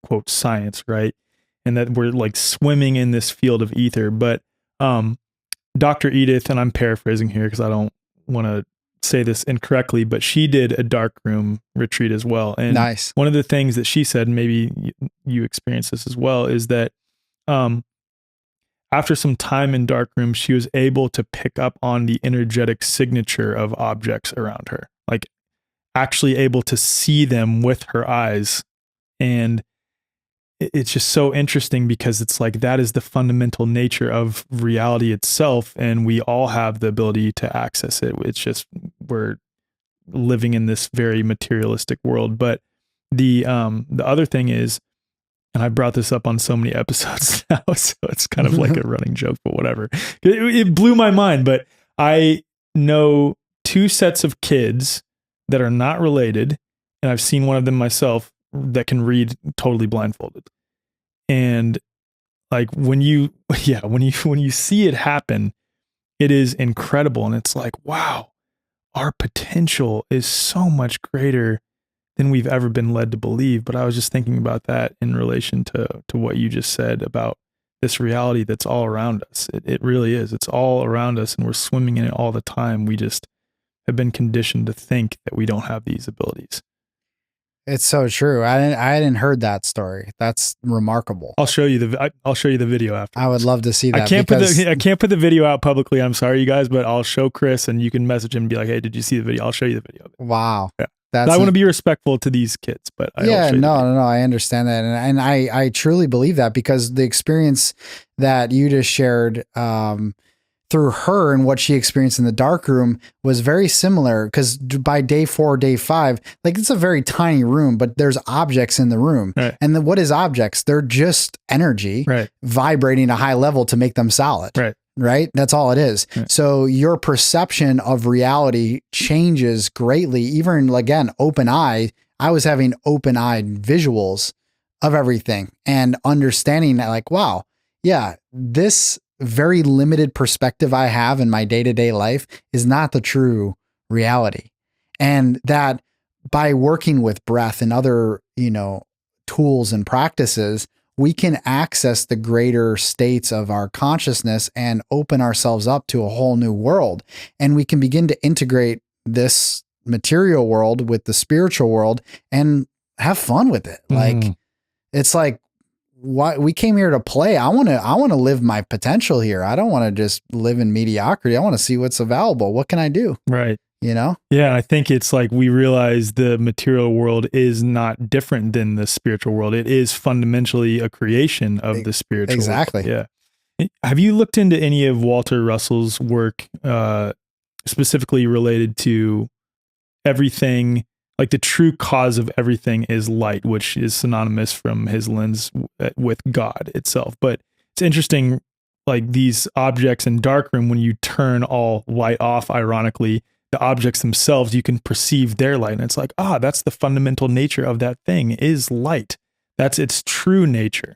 quote science, right? and that we're like swimming in this field of ether. But Dr. Edith, and I'm paraphrasing here because I don't want to say this incorrectly, but she did a dark room retreat as well. And Nice. one of the things that she said, maybe you experienced this as well, is that after some time in dark room, she was able to pick up on the energetic signature of objects around her, like actually able to see them with her eyes. And it's just so interesting because it's like that is the fundamental nature of reality itself, and we all have the ability to access it. It's just we're living in this very materialistic world. But the other thing is, and I brought this up on so many episodes now, so it's kind of like a running joke, but whatever. It blew my mind. But I know 2 sets of kids that are not related, and I've seen one of them myself, that can read totally blindfolded. And like when you see it happen, it is incredible. And it's like, wow, our potential is so much greater than we've ever been led to believe. But I was just thinking about that in relation to what you just said about this reality that's all around us. It really is. It's all around us, and we're swimming in it all the time. We just have been conditioned to think that we don't have these abilities. It's so true. I hadn't heard that story. That's remarkable. I'll show you the video after. I would love to see that. I can't put the video out publicly. I'm sorry, you guys, but I'll show Chris, and you can message him and be like, "Hey, did you see the video?" I'll show you the video. Wow. Yeah. I want to be respectful to these kids, but no, I understand that, and I truly believe that, because the experience that you just shared through her and what she experienced in the dark room was very similar, because by day 4, day 5, like it's a very tiny room, but there's objects in the room. Right. And then what is objects? They're just energy vibrating a high level to make them solid. Right. That's all it is. Right. So your perception of reality changes greatly. Even again, open eye. I was having open eyed visuals of everything and understanding that, like, wow, yeah, this very limited perspective I have in my day-to-day life is not the true reality. And that by working with breath and other, tools and practices, we can access the greater states of our consciousness and open ourselves up to a whole new world. And we can begin to integrate this material world with the spiritual world and have fun with it. Like, it's like, why we came here to play. I want to live my potential here. I don't want to just live in mediocrity. I want to see what's available. What can I do? Right. Yeah. I think it's like we realize the material world is not different than the spiritual world. It is fundamentally a creation of the spiritual exactly. world. Yeah. Have you looked into any of Walter Russell's work, specifically related to everything? Like the true cause of everything is light, which is synonymous from his lens with God itself. But it's interesting, like these objects in darkroom, when you turn all light off, ironically, the objects themselves, you can perceive their light. And it's like, that's the fundamental nature of that thing is light. That's its true nature.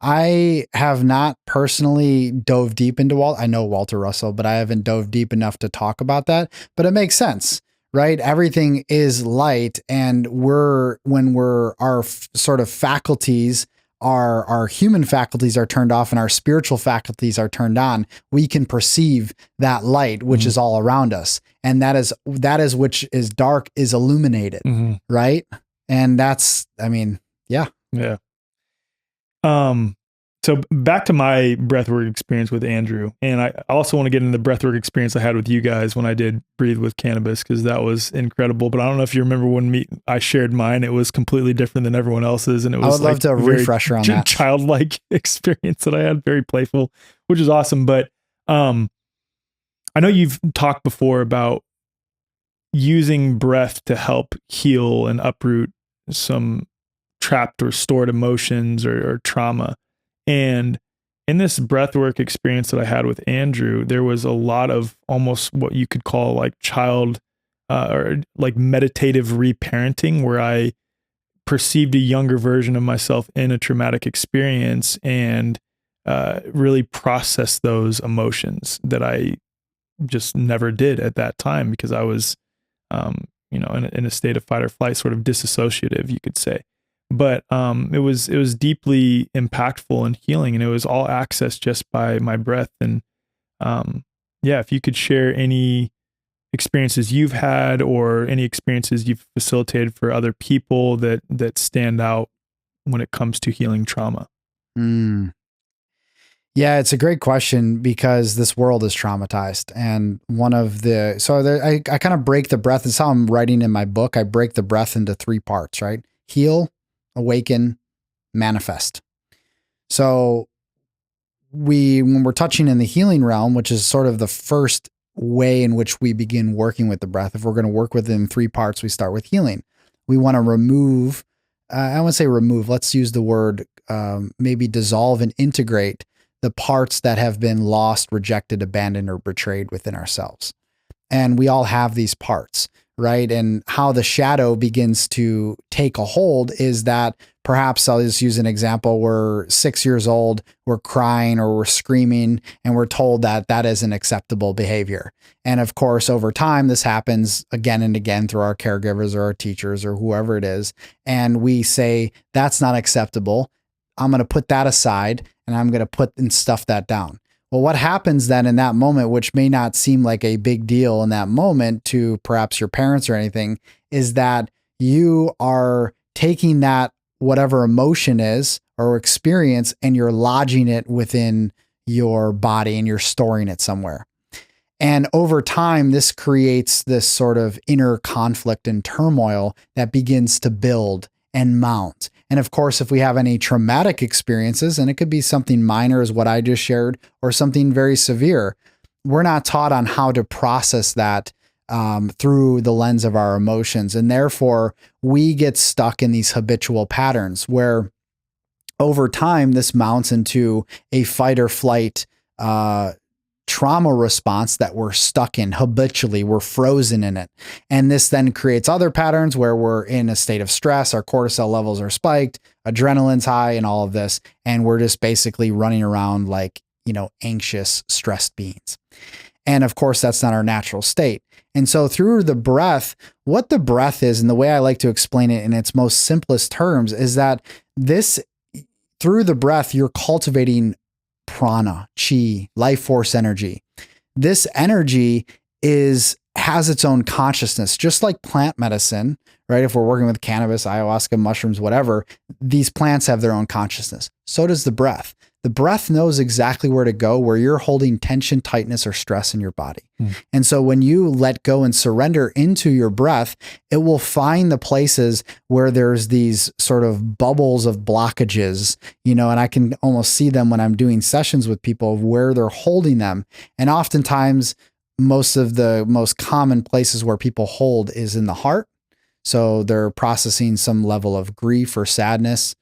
I have not personally dove deep into I know Walter Russell, but I haven't dove deep enough to talk about that. But it makes sense. Right? Everything is light, and when our sort of faculties, our human faculties are turned off and our spiritual faculties are turned on, we can perceive that light, which is all around us. And that is which is dark is illuminated. Right. And that's, yeah. Yeah. So back to my breathwork experience with Andrew, and I also want to get into the breathwork experience I had with you guys when I did Breathe with Cannabis, because that was incredible. But I don't know if you remember when I shared mine; it was completely different than everyone else's, and it was. I would love to refresher on that childlike experience that I had, very playful, which is awesome. But I know you've talked before about using breath to help heal and uproot some trapped or stored emotions or trauma. And in this breathwork experience that I had with Andrew, there was a lot of almost what you could call like child or like meditative reparenting, where I perceived a younger version of myself in a traumatic experience and really processed those emotions that I just never did at that time, because I was, in a state of fight or flight, sort of disassociative, you could say. But it was deeply impactful and healing, and it was all accessed just by my breath. And yeah, if you could share any experiences you've had or any experiences you've facilitated for other people that stand out when it comes to healing trauma. Yeah, it's a great question because this world is traumatized. And I kind of break the breath. It's how I'm writing in my book. I break the breath into 3 parts, right? Heal, awaken, manifest. So when we're touching in the healing realm, which is sort of the first way in which we begin working with the breath, if we're going to work within 3 parts, we start with healing. We want to remove, I won't say remove, let's use the word maybe dissolve and integrate the parts that have been lost, rejected, abandoned, or betrayed within ourselves. And we all have these parts, right? And how the shadow begins to take a hold is that perhaps I'll just use an example. We're 6 years old, we're crying or we're screaming, and we're told that that is an acceptable behavior. And of course, over time, this happens again and again through our caregivers or our teachers or whoever it is. And we say, that's not acceptable. I'm going to put that aside and I'm going to put and stuff that down. Well, what happens then in that moment, which may not seem like a big deal in that moment to perhaps your parents or anything, is that you are taking that whatever emotion is or experience and you're lodging it within your body and you're storing it somewhere. And over time, this creates this sort of inner conflict and turmoil that begins to build and mount. And of course, if we have any traumatic experiences, and it could be something minor as what I just shared, or something very severe, we're not taught on how to process that through the lens of our emotions. And therefore, we get stuck in these habitual patterns where over time, this mounts into a fight or flight trauma response that we're stuck in habitually. We're frozen in it. And this then creates other patterns where we're in a state of stress, our cortisol levels are spiked, adrenaline's high, and all of this. And we're just basically running around like, anxious, stressed beings. And of course, that's not our natural state. And so through the breath, what the breath is, and the way I like to explain it in its most simplest terms, is that through the breath, you're cultivating prana, chi, life force energy. This energy has its own consciousness, just like plant medicine, right? If we're working with cannabis, ayahuasca, mushrooms, whatever, these plants have their own consciousness. So does the breath. The breath knows exactly where to go, where you're holding tension, tightness, or stress in your body. And so when you let go and surrender into your breath, it will find the places where there's these sort of bubbles of blockages, and I can almost see them when I'm doing sessions with people of where they're holding them. And oftentimes, most of the most common places where people hold is in the heart. So they're processing some level of grief or sadness.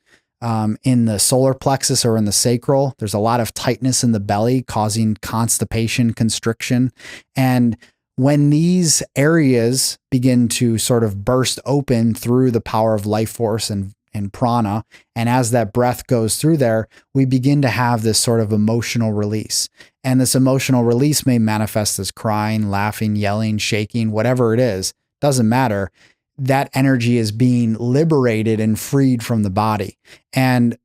In the solar plexus or in the sacral, there's a lot of tightness in the belly causing constipation, constriction. And when these areas begin to sort of burst open through the power of life force and prana, and as that breath goes through there, we begin to have this sort of emotional release. And this emotional release may manifest as crying, laughing, yelling, shaking, whatever it is, doesn't matter. That energy is being liberated and freed from the body. And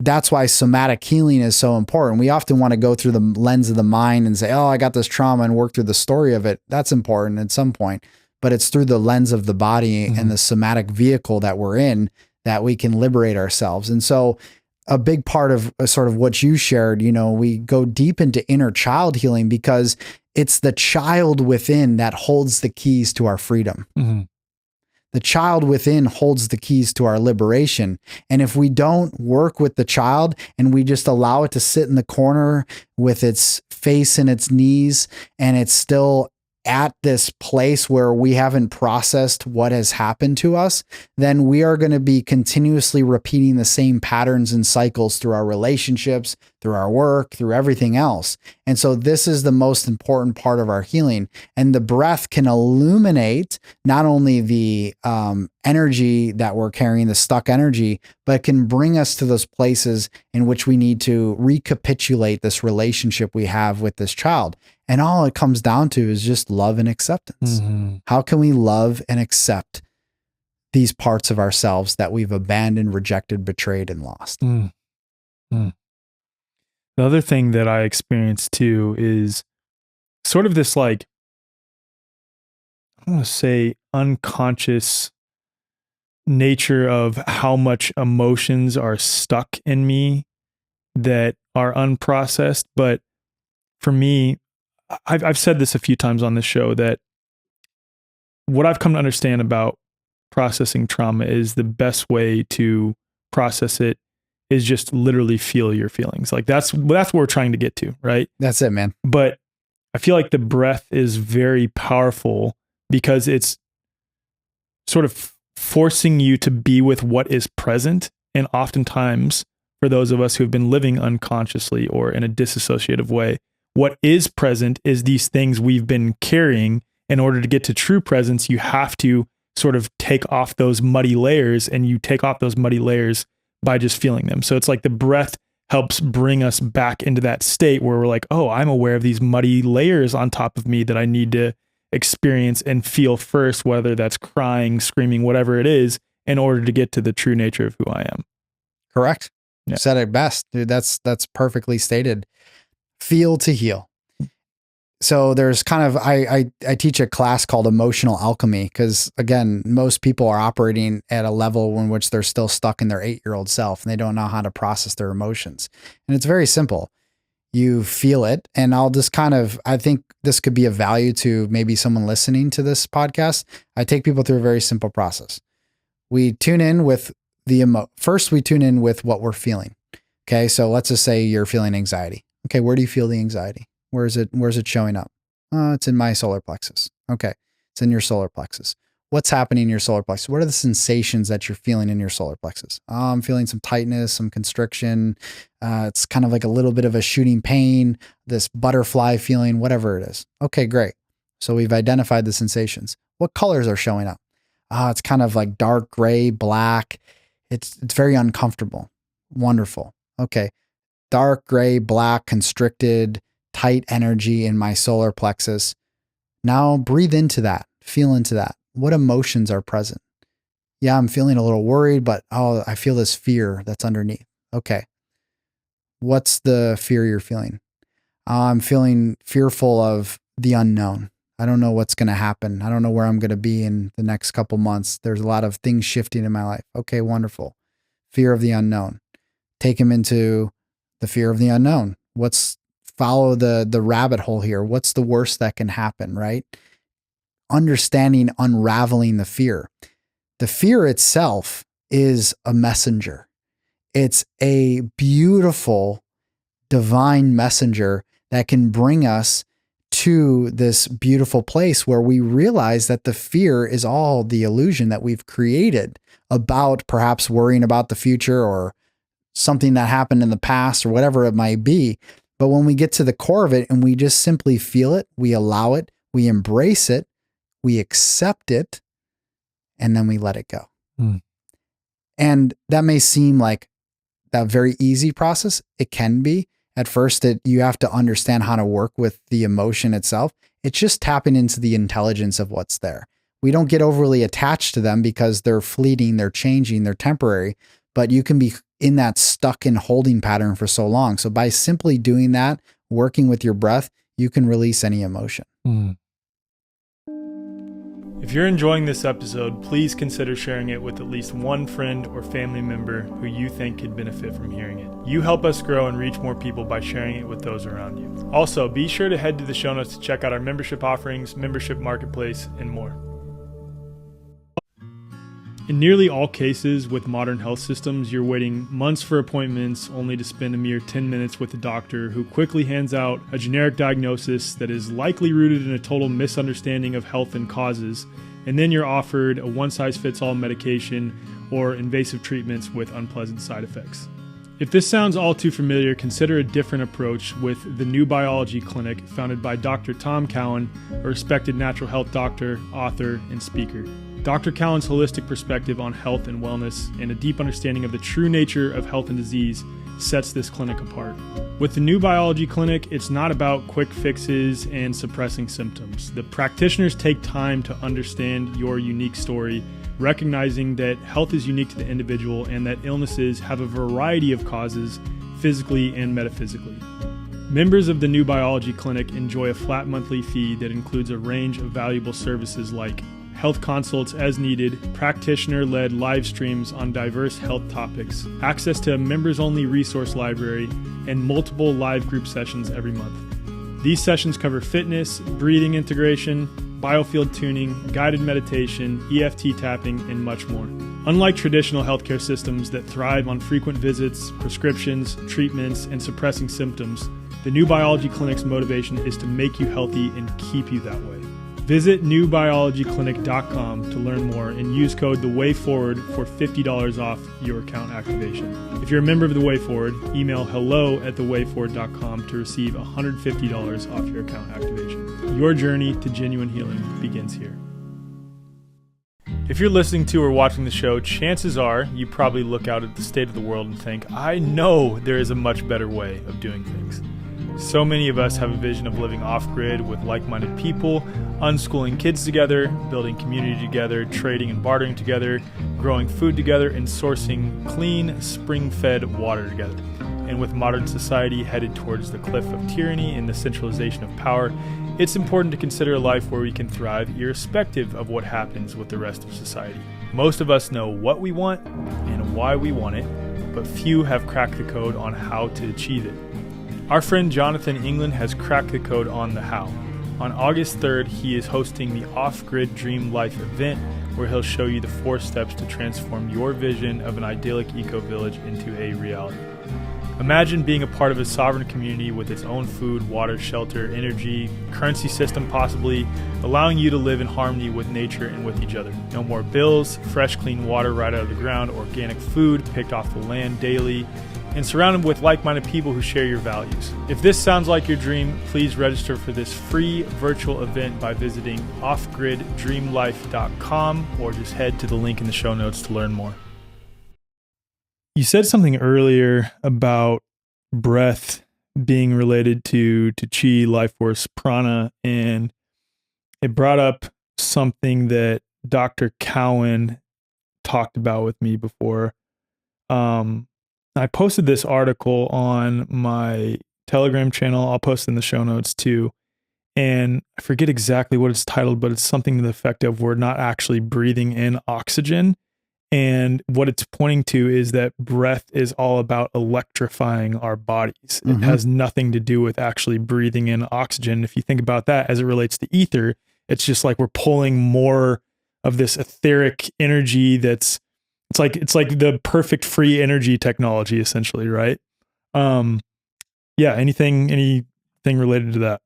that's why somatic healing is so important. We often want to go through the lens of the mind and say, oh, I got this trauma and work through the story of it. That's important at some point, but it's through the lens of the body and the somatic vehicle that we're in that we can liberate ourselves. And so a big part of sort of what you shared, we go deep into inner child healing because it's the child within that holds the keys to our freedom. The child within holds the keys to our liberation. And if we don't work with the child and we just allow it to sit in the corner with its face in its knees, and it's still at this place where we haven't processed what has happened to us, then we are going to be continuously repeating the same patterns and cycles through our relationships, through our work, through everything else. And so this is the most important part of our healing. And the breath can illuminate not only the energy that we're carrying, the stuck energy, but can bring us to those places in which we need to recapitulate this relationship we have with this child. And all it comes down to is just love and acceptance. How can we love and accept these parts of ourselves that we've abandoned, rejected, betrayed, and lost. Mm. Mm. The other thing that I experienced too is sort of this, like, I want to say unconscious nature of how much emotions are stuck in me that are unprocessed. But for me, I've said this a few times on this show, that what I've come to understand about processing trauma is the best way to process it is just literally feel your feelings. Like that's what we're trying to get to, right? That's it, man. But I feel like the breath is very powerful because it's sort of forcing you to be with what is present. And oftentimes, for those of us who have been living unconsciously or in a disassociative way, what is present is these things we've been carrying. In order to get to true presence, you have to sort of take off those muddy layers, and you take off those muddy layers by just feeling them. So it's like the breath helps bring us back into that state where we're like, oh, I'm aware of these muddy layers on top of me that I need to experience and feel first, whether that's crying, screaming, whatever it is, in order to get to the true nature of who I am. Correct. Yeah. You said it best, dude. That's perfectly stated. Feel to heal. So there's kind of, I teach a class called Emotional Alchemy, because again, most people are operating at a level in which they're still stuck in their 8-year-old self and they don't know how to process their emotions. And it's very simple. You feel it. And I'll just kind of, I think this could be of value to maybe someone listening to this podcast. I take people through a very simple process. We tune in with first we tune in with what we're feeling. Okay. So let's just say you're feeling anxiety. Okay. Where do you feel the anxiety? Where's it showing up? It's in my solar plexus. Okay. It's in your solar plexus. What's happening in your solar plexus? What are the sensations that you're feeling in your solar plexus? I'm feeling some tightness, some constriction. It's kind of like a little bit of a shooting pain, this butterfly feeling, whatever it is. Okay, great. So we've identified the sensations. What colors are showing up? It's kind of like dark gray, black. It's very uncomfortable. Wonderful. Okay. Dark gray, black, constricted, tight energy in my solar plexus. Now breathe into that, feel into that. What emotions are present? Yeah, I'm feeling a little worried, but I feel this fear that's underneath. Okay. What's the fear you're feeling? I'm feeling fearful of the unknown. I don't know what's going to happen. I don't know where I'm going to be in the next couple months. There's a lot of things shifting in my life. Okay, wonderful. Fear of the unknown. Take him into the fear of the unknown. Follow the rabbit hole here. What's the worst that can happen, right? Understanding, unraveling the fear. The fear itself is a messenger. It's a beautiful, divine messenger that can bring us to this beautiful place where we realize that the fear is all the illusion that we've created about perhaps worrying about the future or something that happened in the past or whatever it might be. But when we get to the core of it and we just simply feel it, we allow it, we embrace it, we accept it, and then we let it go. Mm. And that may seem like that very easy process. It can be. At first, you have to understand how to work with the emotion itself. It's just tapping into the intelligence of what's there. We don't get overly attached to them because they're fleeting, they're changing, they're temporary, but you can be in that stuck and holding pattern for so long. So by simply doing that, working with your breath, you can release any emotion. Mm. If you're enjoying this episode, please consider sharing it with at least one friend or family member who you think could benefit from hearing it. You help us grow and reach more people by sharing it with those around you. Also, be sure to head to the show notes to check out our membership offerings, membership marketplace, and more. In nearly all cases with modern health systems, you're waiting months for appointments only to spend a mere 10 minutes with a doctor who quickly hands out a generic diagnosis that is likely rooted in a total misunderstanding of health and causes, and then you're offered a one-size-fits-all medication or invasive treatments with unpleasant side effects. If this sounds all too familiar, consider a different approach with the New Biology Clinic, founded by Dr. Tom Cowan, a respected natural health doctor, author, and speaker. Dr. Cowan's holistic perspective on health and wellness and a deep understanding of the true nature of health and disease sets this clinic apart. With the New Biology Clinic, it's not about quick fixes and suppressing symptoms. The practitioners take time to understand your unique story, recognizing that health is unique to the individual and that illnesses have a variety of causes, physically and metaphysically. Members of the New Biology Clinic enjoy a flat monthly fee that includes a range of valuable services like health consults as needed, practitioner-led live streams on diverse health topics, access to a members-only resource library, and multiple live group sessions every month. These sessions cover fitness, breathing integration, biofield tuning, guided meditation, EFT tapping, and much more. Unlike traditional healthcare systems that thrive on frequent visits, prescriptions, treatments, and suppressing symptoms, the New Biology Clinic's motivation is to make you healthy and keep you that way. Visit newbiologyclinic.com to learn more and use code THEWAYFORWARD for $50 off your account activation. If you're a member of The Way Forward, email hello@thewayforward.com to receive $150 off your account activation. Your journey to genuine healing begins here. If you're listening to or watching the show, chances are you probably look out at the state of the world and think, I know there is a much better way of doing things. So many of us have a vision of living off-grid with like-minded people, unschooling kids together, building community together, trading and bartering together, growing food together, and sourcing clean, spring-fed water together. And with modern society headed towards the cliff of tyranny and the centralization of power, it's important to consider a life where we can thrive irrespective of what happens with the rest of society. Most of us know what we want and why we want it, but few have cracked the code on how to achieve it. Our friend Jonathan England has cracked the code on the how. On August 3rd, he is hosting the Off-Grid Dream Life event, where he'll show you the 4 steps to transform your vision of an idyllic eco-village into a reality. Imagine being a part of a sovereign community with its own food, water, shelter, energy, currency system possibly, allowing you to live in harmony with nature and with each other. No more bills, fresh clean water right out of the ground, organic food picked off the land daily, and surrounded with like-minded people who share your values. If this sounds like your dream, please register for this free virtual event by visiting offgriddreamlife.com or just head to the link in the show notes to learn more. You said something earlier about breath being related to chi, life force, prana, and it brought up something that Dr. Cowan talked about with me before. I posted this article on my Telegram channel. I'll post it in the show notes too. And I forget exactly what it's titled, but it's something to the effect of we're not actually breathing in oxygen. And what it's pointing to is that breath is all about electrifying our bodies. It has nothing to do with actually breathing in oxygen. If you think about that as it relates to ether, it's just like we're pulling more of this etheric energy that's it's like the perfect free energy technology, essentially, right? Anything related to that?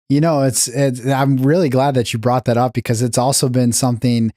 You know, I'm really glad that you brought that up because it's also been something.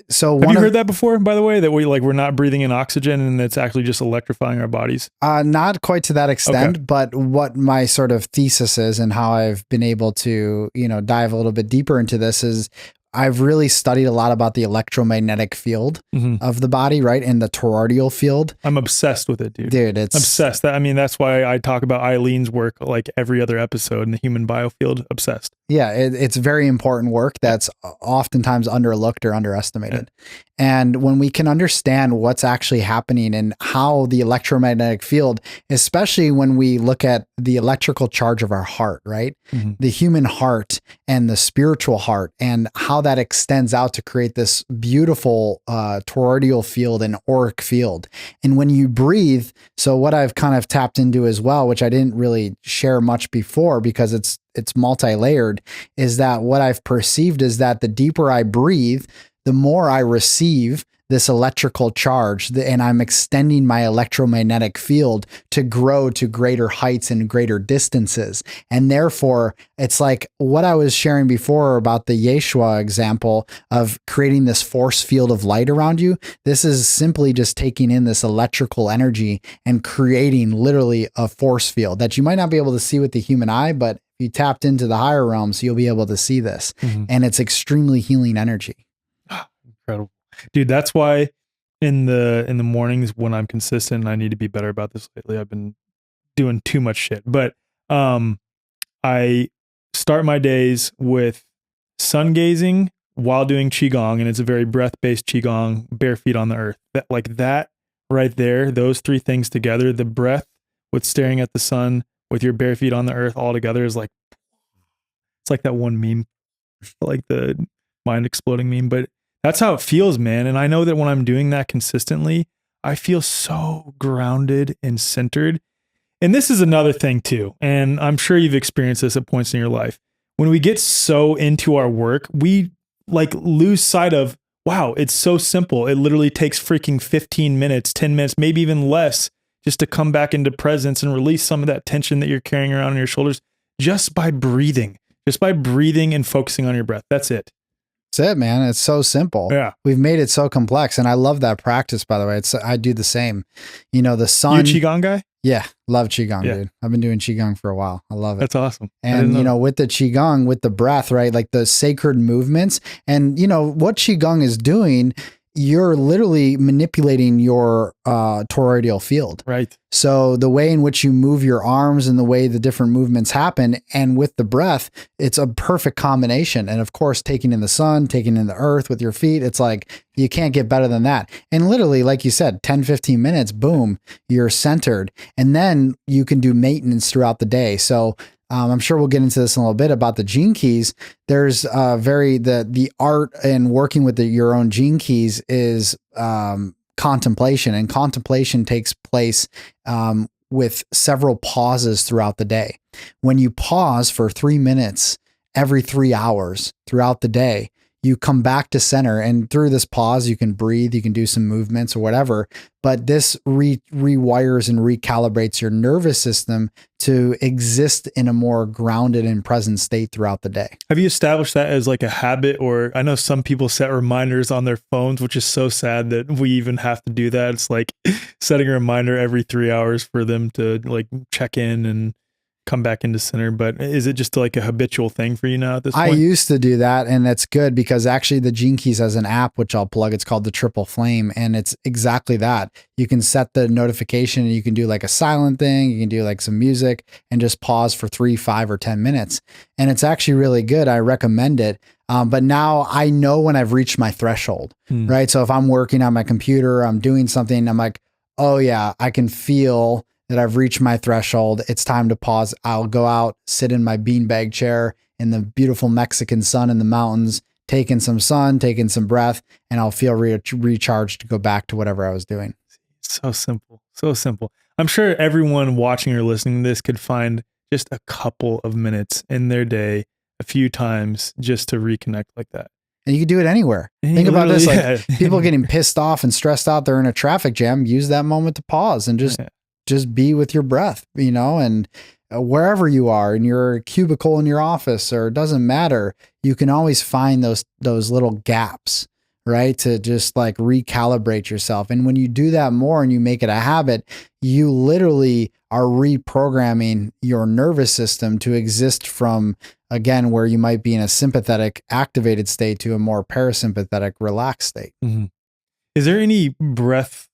So have you heard that before, by the way, that we're not breathing in oxygen and it's actually just electrifying our bodies? Not quite to that extent, but what my sort of thesis is and how I've been able to, dive a little bit deeper into this is I've really studied a lot about the electromagnetic field of the body, right? And the toroidal field. I'm obsessed with it, dude. It's obsessed. That's why I talk about Eileen's work like every other episode in the human biofield. Obsessed. Yeah, it's very important work that's oftentimes underlooked or underestimated. Yeah. And when we can understand what's actually happening and how the electromagnetic field, especially when we look at the electrical charge of our heart, right? The human heart and the spiritual heart and how that extends out to create this beautiful toroidal field and auric field. And when you breathe, so what I've kind of tapped into as well, which I didn't really share much before because it's multi-layered, is that what I've perceived is that the deeper I breathe, the more I receive this electrical charge, and I'm extending my electromagnetic field to grow to greater heights and greater distances. And therefore, it's like what I was sharing before about the Yeshua example of creating this force field of light around you. This is simply just taking in this electrical energy and creating literally a force field that you might not be able to see with the human eye, but if you tapped into the higher realms, you'll be able to see this. And it's extremely healing energy. Incredible. Dude, that's why in the mornings when I'm consistent, and I need to be better about this lately. I've been doing too much shit. But I start my days with sun gazing while doing qigong, and it's a very breath-based qigong, bare feet on the earth. That right there, those three things together, the breath with staring at the sun with your bare feet on the earth all together is like, it's like that one meme, like the mind exploding meme, but that's how it feels, man. And I know that when I'm doing that consistently, I feel so grounded and centered. And this is another thing too, and I'm sure you've experienced this at points in your life. When we get so into our work, we like lose sight of, wow, it's so simple. It literally takes freaking 15 minutes, 10 minutes, maybe even less, just to come back into presence and release some of that tension that you're carrying around on your shoulders just by breathing and focusing on your breath. That's it. That's it, man. It's so simple. Yeah. We've made it so complex. And I love that practice, by the way. I do the same. You know, the You a sun. qigong guy? Yeah. Love qigong, Yeah. dude. I've been doing qigong for a while. I love it. That's awesome. And, you know, with the qigong, with the breath, right? Like the sacred movements and, you know, what qigong is doing, you're literally manipulating your toroidal field. Right. So the way in which you move your arms and the way the different movements happen, and with the breath, it's a perfect combination. And of course, taking in the sun, taking in the earth with your feet, it's like, you can't get better than that. And literally, like you said, 10, 15 minutes, boom, you're centered. And then you can do maintenance throughout the day. So I'm sure we'll get into this in a little bit about the gene keys. There's the art in working with your own gene keys is contemplation, and contemplation takes place with several pauses throughout the day. When you pause for 3 minutes every 3 hours throughout the day, you come back to center, and through this pause, you can breathe, you can do some movements or whatever, but this rewires and recalibrates your nervous system to exist in a more grounded and present state throughout the day. Have you established that as like a habit? Or I know some people set reminders on their phones, which is so sad that we even have to do that. It's like setting a reminder every 3 hours for them to like check in and come back into center. But is it just like a habitual thing for you now at this point? I used to do that, and that's good because actually the Gene Keys has an app, which I'll plug. It's called the Triple Flame, and it's exactly that. You can set the notification, and you can do like a silent thing. You can do like some music and just pause for 3, 5, or 10 minutes. And it's actually really good. I recommend it. But now I know when I've reached my threshold, right? So if I'm working on my computer, I'm doing something, I'm like, oh yeah, I can feel that I've reached my threshold. It's time to pause. I'll go out, sit in my beanbag chair in the beautiful Mexican sun in the mountains, taking some sun, taking some breath, and I'll feel recharged to go back to whatever I was doing. So simple. So simple. I'm sure everyone watching or listening to this could find just a couple of minutes in their day, a few times, just to reconnect like that. And you can do it anywhere. Think about this, like people getting pissed off and stressed out, they're in a traffic jam, use that moment to pause and just be with your breath, you know, and wherever you are in your cubicle in your office, or it doesn't matter, you can always find those little gaps, right? To just like recalibrate yourself. And when you do that more and you make it a habit, you literally are reprogramming your nervous system to exist from, again, where you might be in a sympathetic activated state to a more parasympathetic relaxed state. Mm-hmm. Is there any breath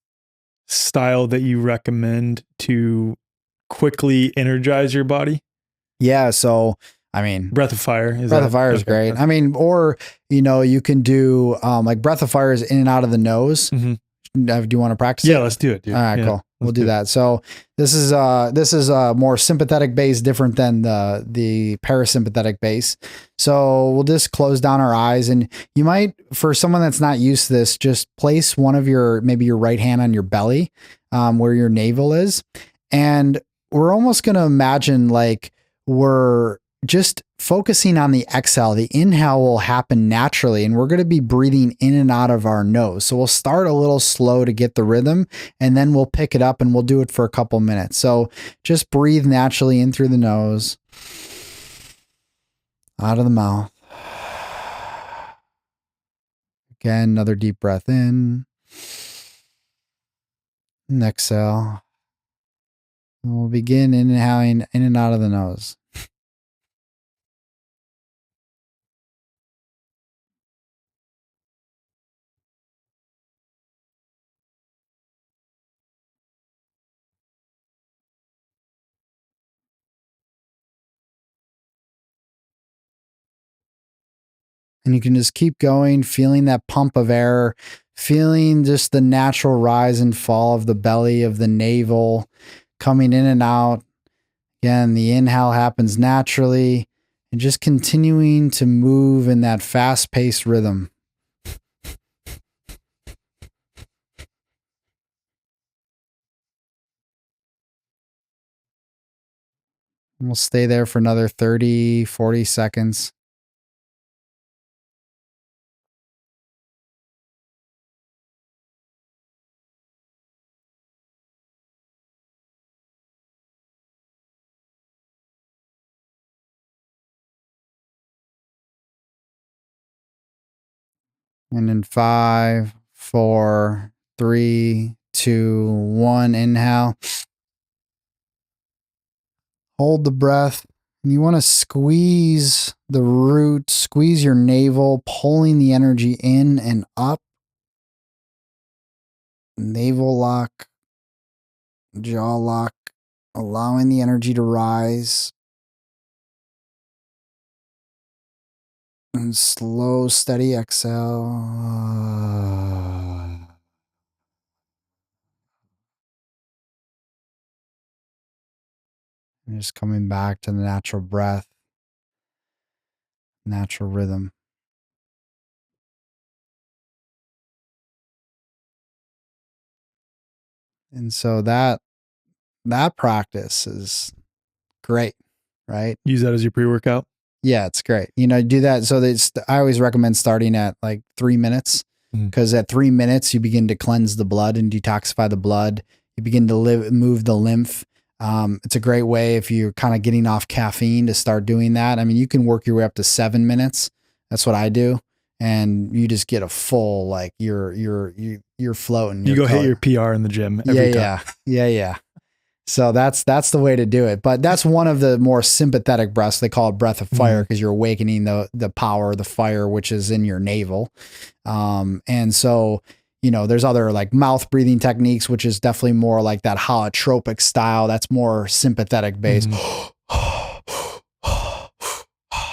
style that you recommend to quickly energize your body? Yeah. So, I mean, breath of fire is great. I mean, or, you know, you can do like breath of fire is in and out of the nose. Mm-hmm. Do you want to practice? Yeah, let's do it, dude. All right, cool. We'll do that. So this is more sympathetic base, different than the parasympathetic base. So we'll just close down our eyes, and you might, for someone that's not used to this, just place maybe your right hand on your belly, where your navel is. And we're almost going to imagine like we're just focusing on the exhale. The inhale will happen naturally, and we're going to be breathing in and out of our nose. So we'll start a little slow to get the rhythm, and then we'll pick it up and we'll do it for a couple minutes. So just breathe naturally in through the nose, out of the mouth. Again, another deep breath in and exhale. And we'll begin inhaling in and out of the nose. And you can just keep going, feeling that pump of air, feeling just the natural rise and fall of the belly, of the navel, coming in and out. Again, the inhale happens naturally, and just continuing to move in that fast-paced rhythm. And we'll stay there for another 30, 40 seconds. And in 5, 4, 3, 2, 1, inhale. Hold the breath. And you want to squeeze the root, squeeze your navel, pulling the energy in and up. Navel lock, jaw lock, allowing the energy to rise. And slow, steady exhale. And just coming back to the natural breath, natural rhythm. And so that practice is great, right? Use that as your pre-workout. Yeah, it's great. Do that. So I always recommend starting at like 3 minutes, because at 3 minutes, you begin to cleanse the blood and detoxify the blood. You begin to move the lymph. It's a great way if you're kind of getting off caffeine to start doing that. I mean, you can work your way up to 7 minutes. That's what I do. And you just get a full, like you're floating. You go hit your PR in the gym every time. Yeah. So that's the way to do it. But that's one of the more sympathetic breaths. They call it breath of fire, because you're awakening the power, the fire, which is in your navel. And so, there's other like mouth breathing techniques, which is definitely more like that holotropic style. That's more sympathetic based.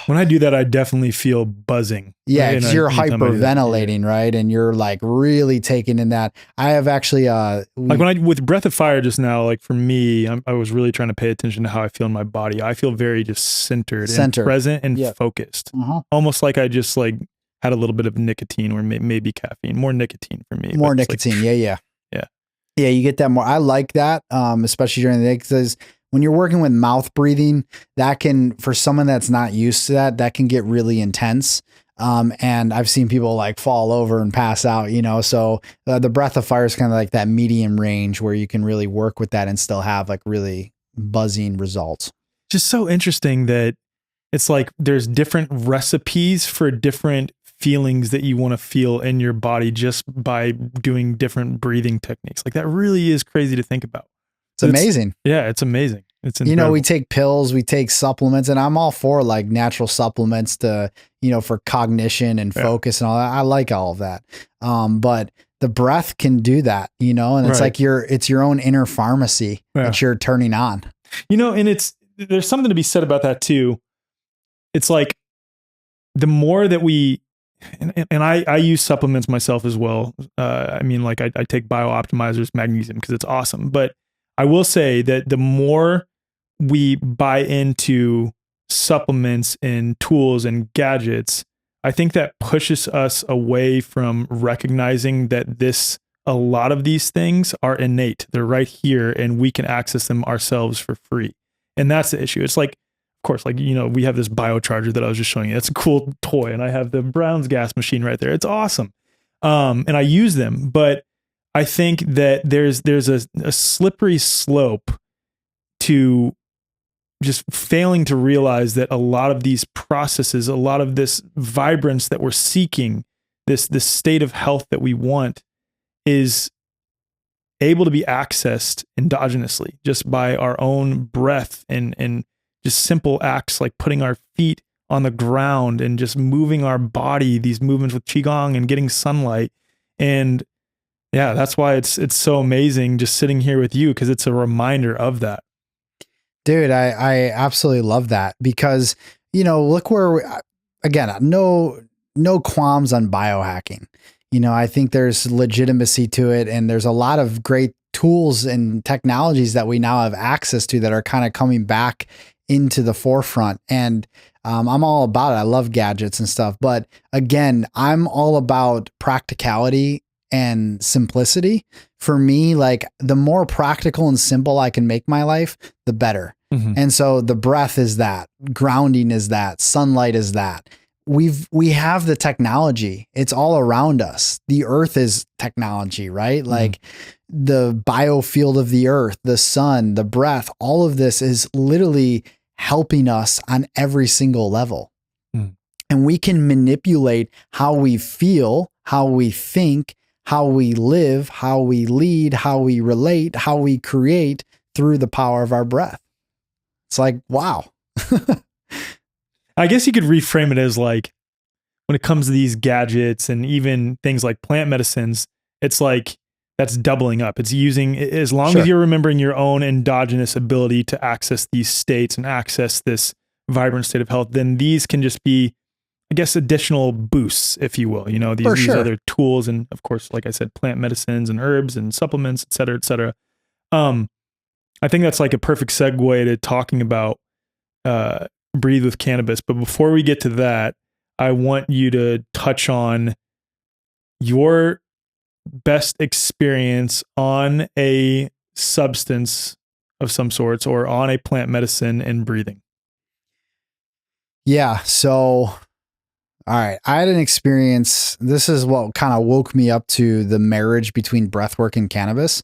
When I do that, I definitely feel buzzing. Yeah, because you're hyperventilating, right? And you're like really taking in that. I have actually like with breath of fire just now, like for me, I was really trying to pay attention to how I feel in my body. I feel very just centered. And present and focused. Almost like I just like had a little bit of nicotine, or maybe caffeine. More nicotine for me. More nicotine, yeah. Yeah, you get that more. I like that, especially during the day, because when you're working with mouth breathing, that can, for someone that's not used to that can get really intense. And I've seen people like fall over and pass out, so the breath of fire is kind of like that medium range where you can really work with that and still have like really buzzing results. Just so interesting that it's like there's different recipes for different feelings that you want to feel in your body just by doing different breathing techniques. Like that really is crazy to think about. It's amazing. It's amazing. It's incredible. We take pills, we take supplements, and I'm all for like natural supplements to, for cognition and focus and all that. I like all of that. But the breath can do that, and it's like it's your own inner pharmacy that you're turning on. And there's something to be said about that too. It's like the more that we, and I use supplements myself as well. I mean, like I take bio-optimizers, magnesium, because it's awesome. But I will say that the more we buy into supplements and tools and gadgets, I think that pushes us away from recognizing that a lot of these things are innate. They're right here and we can access them ourselves for free. And that's the issue. It's like, of course, like, we have this biocharger that I was just showing you. That's a cool toy. And I have the Brown's gas machine right there. It's awesome. And I use them, but I think that there's a slippery slope to just failing to realize that a lot of these processes, a lot of this vibrance that we're seeking, this state of health that we want, is able to be accessed endogenously just by our own breath and just simple acts like putting our feet on the ground and just moving our body, these movements with Qigong and getting sunlight. And yeah, that's why it's so amazing just sitting here with you, because it's a reminder of that. Dude, I absolutely love that, because, look where again, no no qualms on biohacking. I think there's legitimacy to it, and there's a lot of great tools and technologies that we now have access to that are kind of coming back into the forefront. And I'm all about it. I love gadgets and stuff. But again, I'm all about practicality and simplicity. For me, like the more practical and simple I can make my life, the better. And so the breath is that, grounding is that, sunlight is that. We have the technology. It's all around us. The earth is technology, right? Like the biofield of the earth, the sun, the breath, all of this is literally helping us on every single level. And we can manipulate how we feel, how we think, how we live, how we lead, how we relate, how we create through the power of our breath. It's like, wow. I guess you could reframe it as like, when it comes to these gadgets and even things like plant medicines, it's like that's doubling up. It's using, as long as you're remembering your own endogenous ability to access these states and access this vibrant state of health, then these can just be, I guess, additional boosts, if you will, these other tools. And of course, like I said, plant medicines and herbs and supplements, et cetera, et cetera. I think that's like a perfect segue to talking about Breathe with Cannabis. But before we get to that, I want you to touch on your best experience on a substance of some sorts or on a plant medicine and breathing. Yeah. So, all right. I had an experience. This is what kind of woke me up to the marriage between breathwork and cannabis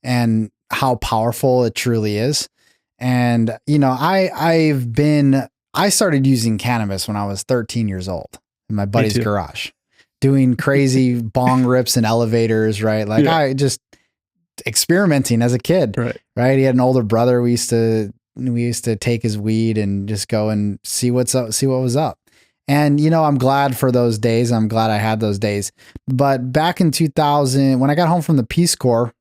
and how powerful it truly is. And, I started using cannabis when I was 13 years old in my buddy's garage, doing crazy bong rips in elevators, right? Like I just experimenting as a kid, right? He had an older brother. We used to take his weed and just go and see what's up, see what was up. And, I'm glad for those days. I'm glad I had those days. But back in 2000, when I got home from the Peace Corps,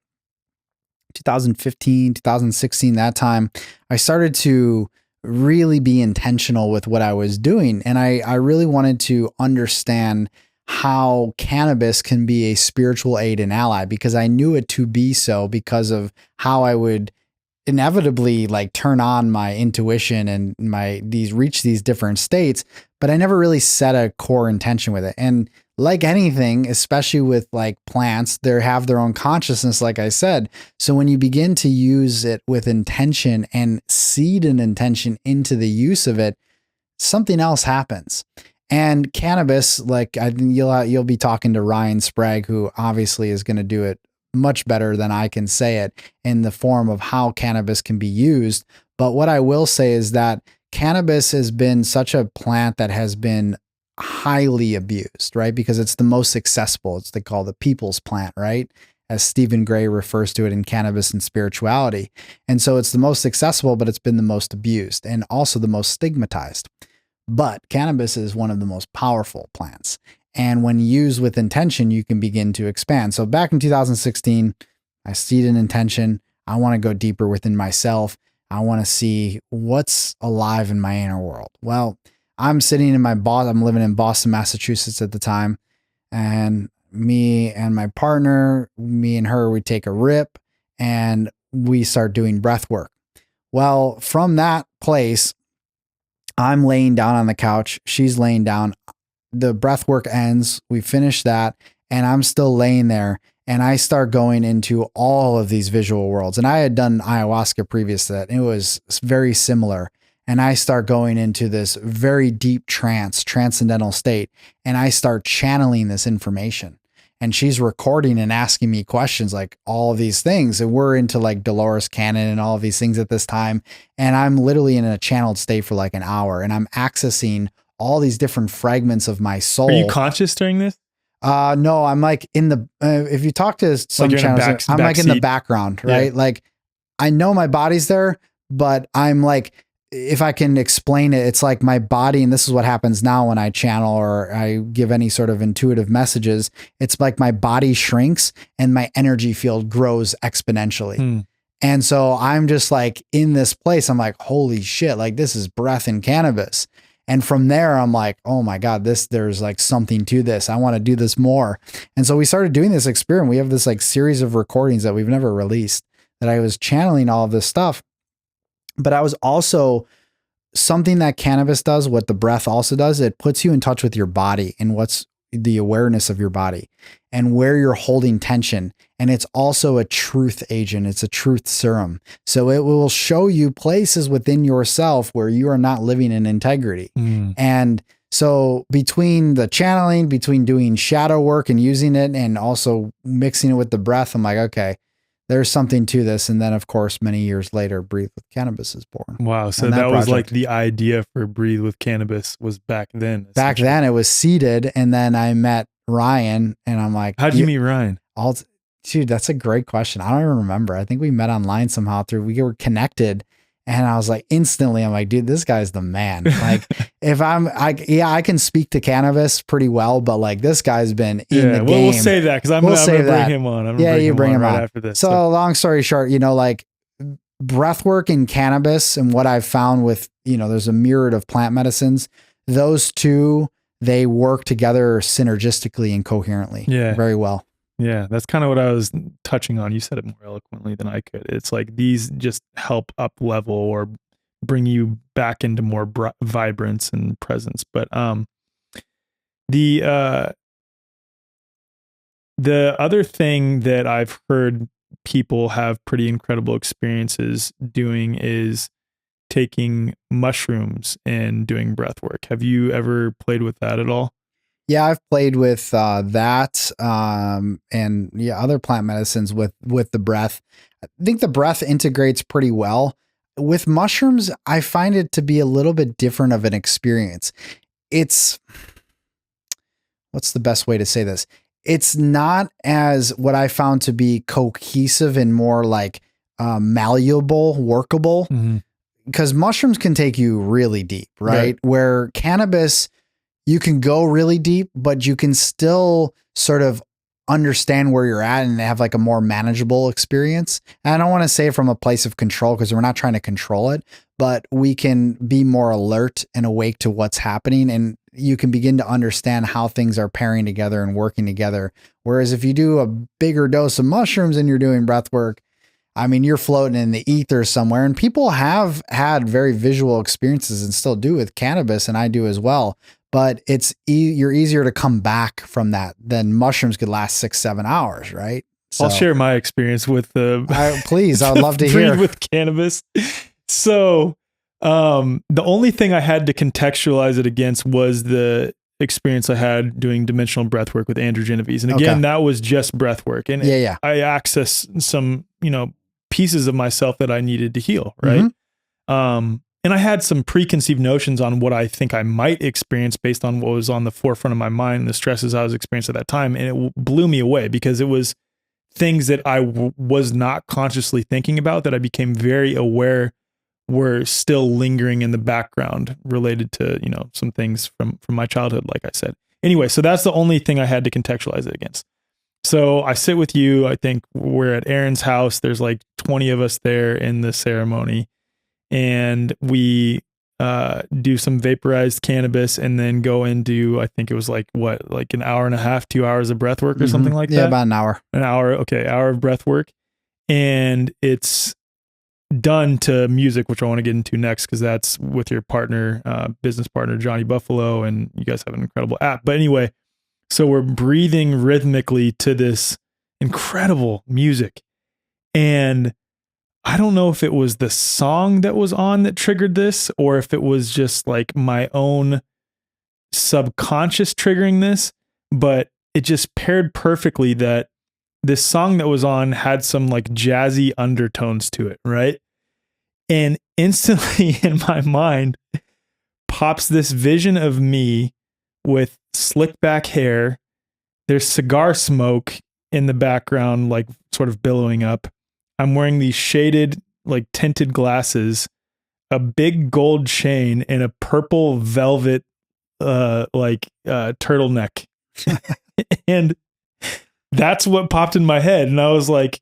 2015, 2016, that time, I started to really be intentional with what I was doing. And I really wanted to understand how cannabis can be a spiritual aid and ally, because I knew it to be so because of how I would inevitably like turn on my intuition and reach these different states, but I never really set a core intention with it. And like anything, especially with like plants, they have their own consciousness, like I said. So when you begin to use it with intention and seed an intention into the use of it, something else happens. And cannabis, like you'll be talking to Ryan Sprague, who obviously is going to do it much better than I can say it in the form of how cannabis can be used. But what I will say is that cannabis has been such a plant that has been highly abused, right? Because it's the most accessible. They call the people's plant, right? As Stephen Gray refers to it in Cannabis and Spirituality. And so it's the most accessible, but it's been the most abused and also the most stigmatized. But cannabis is one of the most powerful plants. And when used with intention, you can begin to expand. So back in 2016, I seeded an intention. I want to go deeper within myself. I want to see what's alive in my inner world. Well, I'm sitting in I'm living in Boston, Massachusetts at the time. And me and my partner, me and her, we take a rip and we start doing breath work. Well, from that place, I'm laying down on the couch. She's laying down. The breath work ends. We finish that. And I'm still laying there. And I start going into all of these visual worlds. And I had done ayahuasca previous to that. And it was very similar. And I start going into this very deep transcendental state. And I start channeling this information. And she's recording and asking me questions like all of these things. And we're into like Dolores Cannon and all of these things at this time. And I'm literally in a channeled state for like an hour. And I'm accessing all these different fragments of my soul. Are you conscious during this? No, I'm like in the, if you talk to some like channels, I'm like in the background, right? Yeah. Like I know my body's there, but I'm like, if I can explain it, it's like my body, and this is what happens now when I channel or I give any sort of intuitive messages. It's like my body shrinks and my energy field grows exponentially. And so I'm just like in this place, I'm like, holy shit, like this is breath and cannabis. And from there, I'm like, oh my God, there's like something to this. I want to do this more. And so we started doing this experiment. We have this like series of recordings that we've never released, that I was channeling all of this stuff. But I was also, something that cannabis does, what the breath also does, it puts you in touch with your body and what's the awareness of your body and where you're holding tension. And it's also a truth agent. It's a truth serum. So it will show you places within yourself where you are not living in integrity. And so between the channeling, between doing shadow work and using it and also mixing it with the breath, I'm like, okay, there's something to this. And then, of course, many years later, Breathe with Cannabis is born. Wow. So that was like the idea for Breathe with Cannabis was back then. Back then it was seeded. And then I met Ryan and I'm like, how'd you meet Ryan? Dude, that's a great question. I don't even remember. I think we met online somehow we were connected. And I was like, instantly, I'm like, dude, this guy's the man. Like, I can speak to cannabis pretty well, but like this guy's been in the game. We'll save that because I'm going to bring him on. You bring him on after this. So long story short, like breathwork and cannabis and what I've found with, there's a myriad of plant medicines. Those two, they work together synergistically and coherently. Very well. Yeah, that's kind of what I was touching on. You said it more eloquently than I could. It's like these just help up level or bring you back into more vibrance and presence. But the other thing that I've heard people have pretty incredible experiences doing is taking mushrooms and doing breath work. Have you ever played with that at all? Yeah, I've played with that and other plant medicines with the breath. I think the breath integrates pretty well. With mushrooms, I find it to be a little bit different of an experience. What's the best way to say this? It's not as what I found to be cohesive and more like malleable, workable, because mushrooms can take you really deep, right? Where cannabis, you can go really deep, but you can still sort of understand where you're at and have like a more manageable experience. And I don't want to say from a place of control because we're not trying to control it, but we can be more alert and awake to what's happening. And you can begin to understand how things are pairing together and working together. Whereas if you do a bigger dose of mushrooms and you're doing breath work, I mean, you're floating in the ether somewhere, and people have had very visual experiences and still do with cannabis. And I do as well. But you're easier to come back from that than mushrooms could last 6-7 hours, right? So, I'll share my experience with please, I would love to hear with cannabis. So, the only thing I had to contextualize it against was the experience I had doing dimensional breath work with Andrew Genovese, and again, that was just breath work, and I accessed some pieces of myself that I needed to heal, right? And I had some preconceived notions on what I think I might experience based on what was on the forefront of my mind and the stresses I was experiencing at that time. And it blew me away because it was things that I was not consciously thinking about that I became very aware were still lingering in the background related to, some things from my childhood, like I said. Anyway, so that's the only thing I had to contextualize it against. So I sit with you. I think we're at Aaron's house. There's like 20 of us there in the ceremony. And we do some vaporized cannabis and then go into, I think it was like an hour and a half, 2 hours of breath work or something like that? Yeah, about an hour. An hour. Okay. Hour of breath work. And it's done to music, which I want to get into next because that's with your partner, business partner, Johnny Buffalo. And you guys have an incredible app. But anyway, so we're breathing rhythmically to this incredible music. And I don't know if it was the song that was on that triggered this or if it was just like my own subconscious triggering this, but it just paired perfectly that this song that was on had some like jazzy undertones to it, right? And instantly in my mind pops this vision of me with slick back hair. There's cigar smoke in the background, like sort of billowing up. I'm wearing these shaded, like tinted glasses, a big gold chain, and a purple velvet, turtleneck. And that's what popped in my head. And I was like,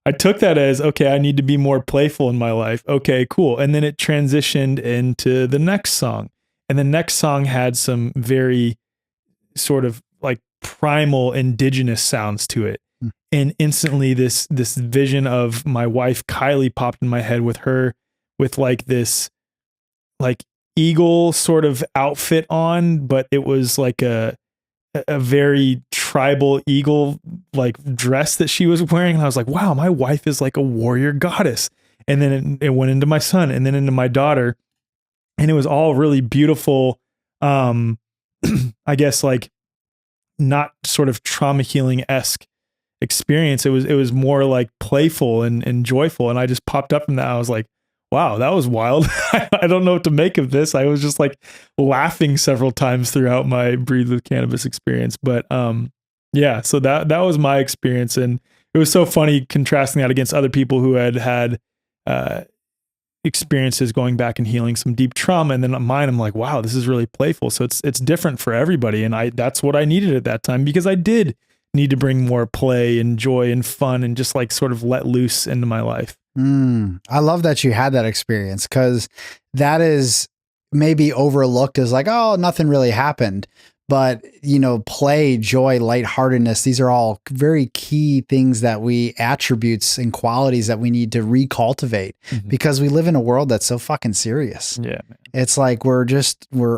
I took that as, okay, I need to be more playful in my life. Okay, cool. And then it transitioned into the next song. And the next song had some very sort of like primal indigenous sounds to it. And instantly this vision of my wife Kylie popped in my head, with her with like this like eagle sort of outfit on, but it was like a very tribal eagle like dress that she was wearing. And I was like, wow, my wife is like a warrior goddess. And then it went into my son and then into my daughter. And it was all really beautiful. I guess like not sort of trauma healing-esque experience. It was more like playful and joyful. And I just popped up from that. I was like, wow, that was wild. I don't know what to make of this. I was just like laughing several times throughout my Breathe with Cannabis experience. But yeah, so that was my experience. And it was so funny contrasting that against other people who had experiences going back and healing some deep trauma. And then mine, I'm like, wow, this is really playful. So it's different for everybody. And that's what I needed at that time, because I did need to bring more play and joy and fun and just like sort of let loose into my life. I love that you had that experience, because that is maybe overlooked as like, oh, nothing really happened. But, you know, play, joy, lightheartedness, these are all very key things that attributes and qualities that we need to recultivate, because we live in a world that's so fucking serious. Yeah, man. It's like we're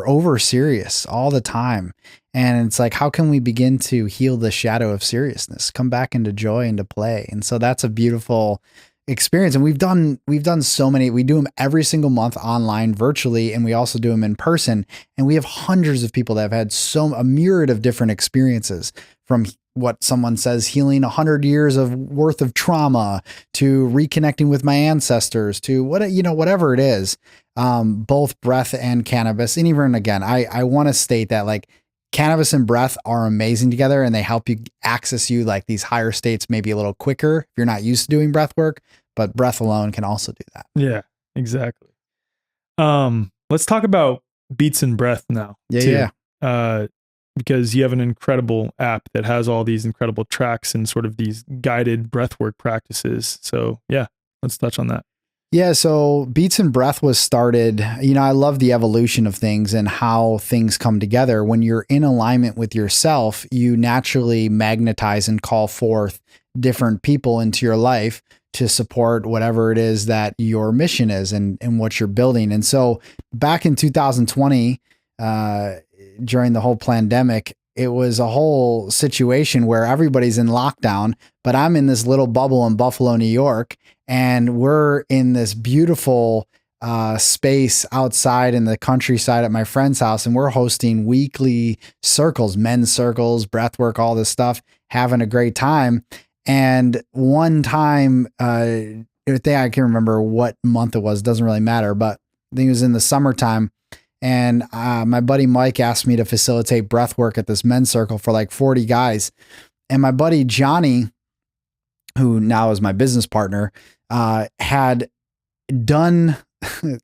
over serious all the time. And it's like, how can we begin to heal the shadow of seriousness, come back into joy, into play? And so that's a beautiful experience. And we've done so many. We do them every single month online, virtually, and we also do them in person. And we have hundreds of people that have had a myriad of different experiences, from what someone says, healing 100 years of worth of trauma, to reconnecting with my ancestors, to whatever it is, both breath and cannabis. And even again, I want to state that like cannabis and breath are amazing together, and they help you access like these higher states maybe a little quicker if you're not used to doing breath work, but breath alone can also do that. Yeah, exactly. Let's talk about Beats and Breath now. Yeah. Because you have an incredible app that has all these incredible tracks and sort of these guided breathwork practices. So yeah, let's touch on that. Yeah, so Beats and Breath was started, I love the evolution of things and how things come together. When you're in alignment with yourself, you naturally magnetize and call forth different people into your life to support whatever it is that your mission is and what you're building. And so back in 2020, during the whole pandemic, it was a whole situation where everybody's in lockdown, but I'm in this little bubble in Buffalo, New York, and we're in this beautiful space outside in the countryside at my friend's house, and we're hosting weekly circles, men's circles, breath work, all this stuff, having a great time. And one time, I can't remember what month it was, doesn't really matter, but I think it was in the summertime. And my buddy Mike asked me to facilitate breath work at this men's circle for like 40 guys. And my buddy Johnny, who now is my business partner, had done,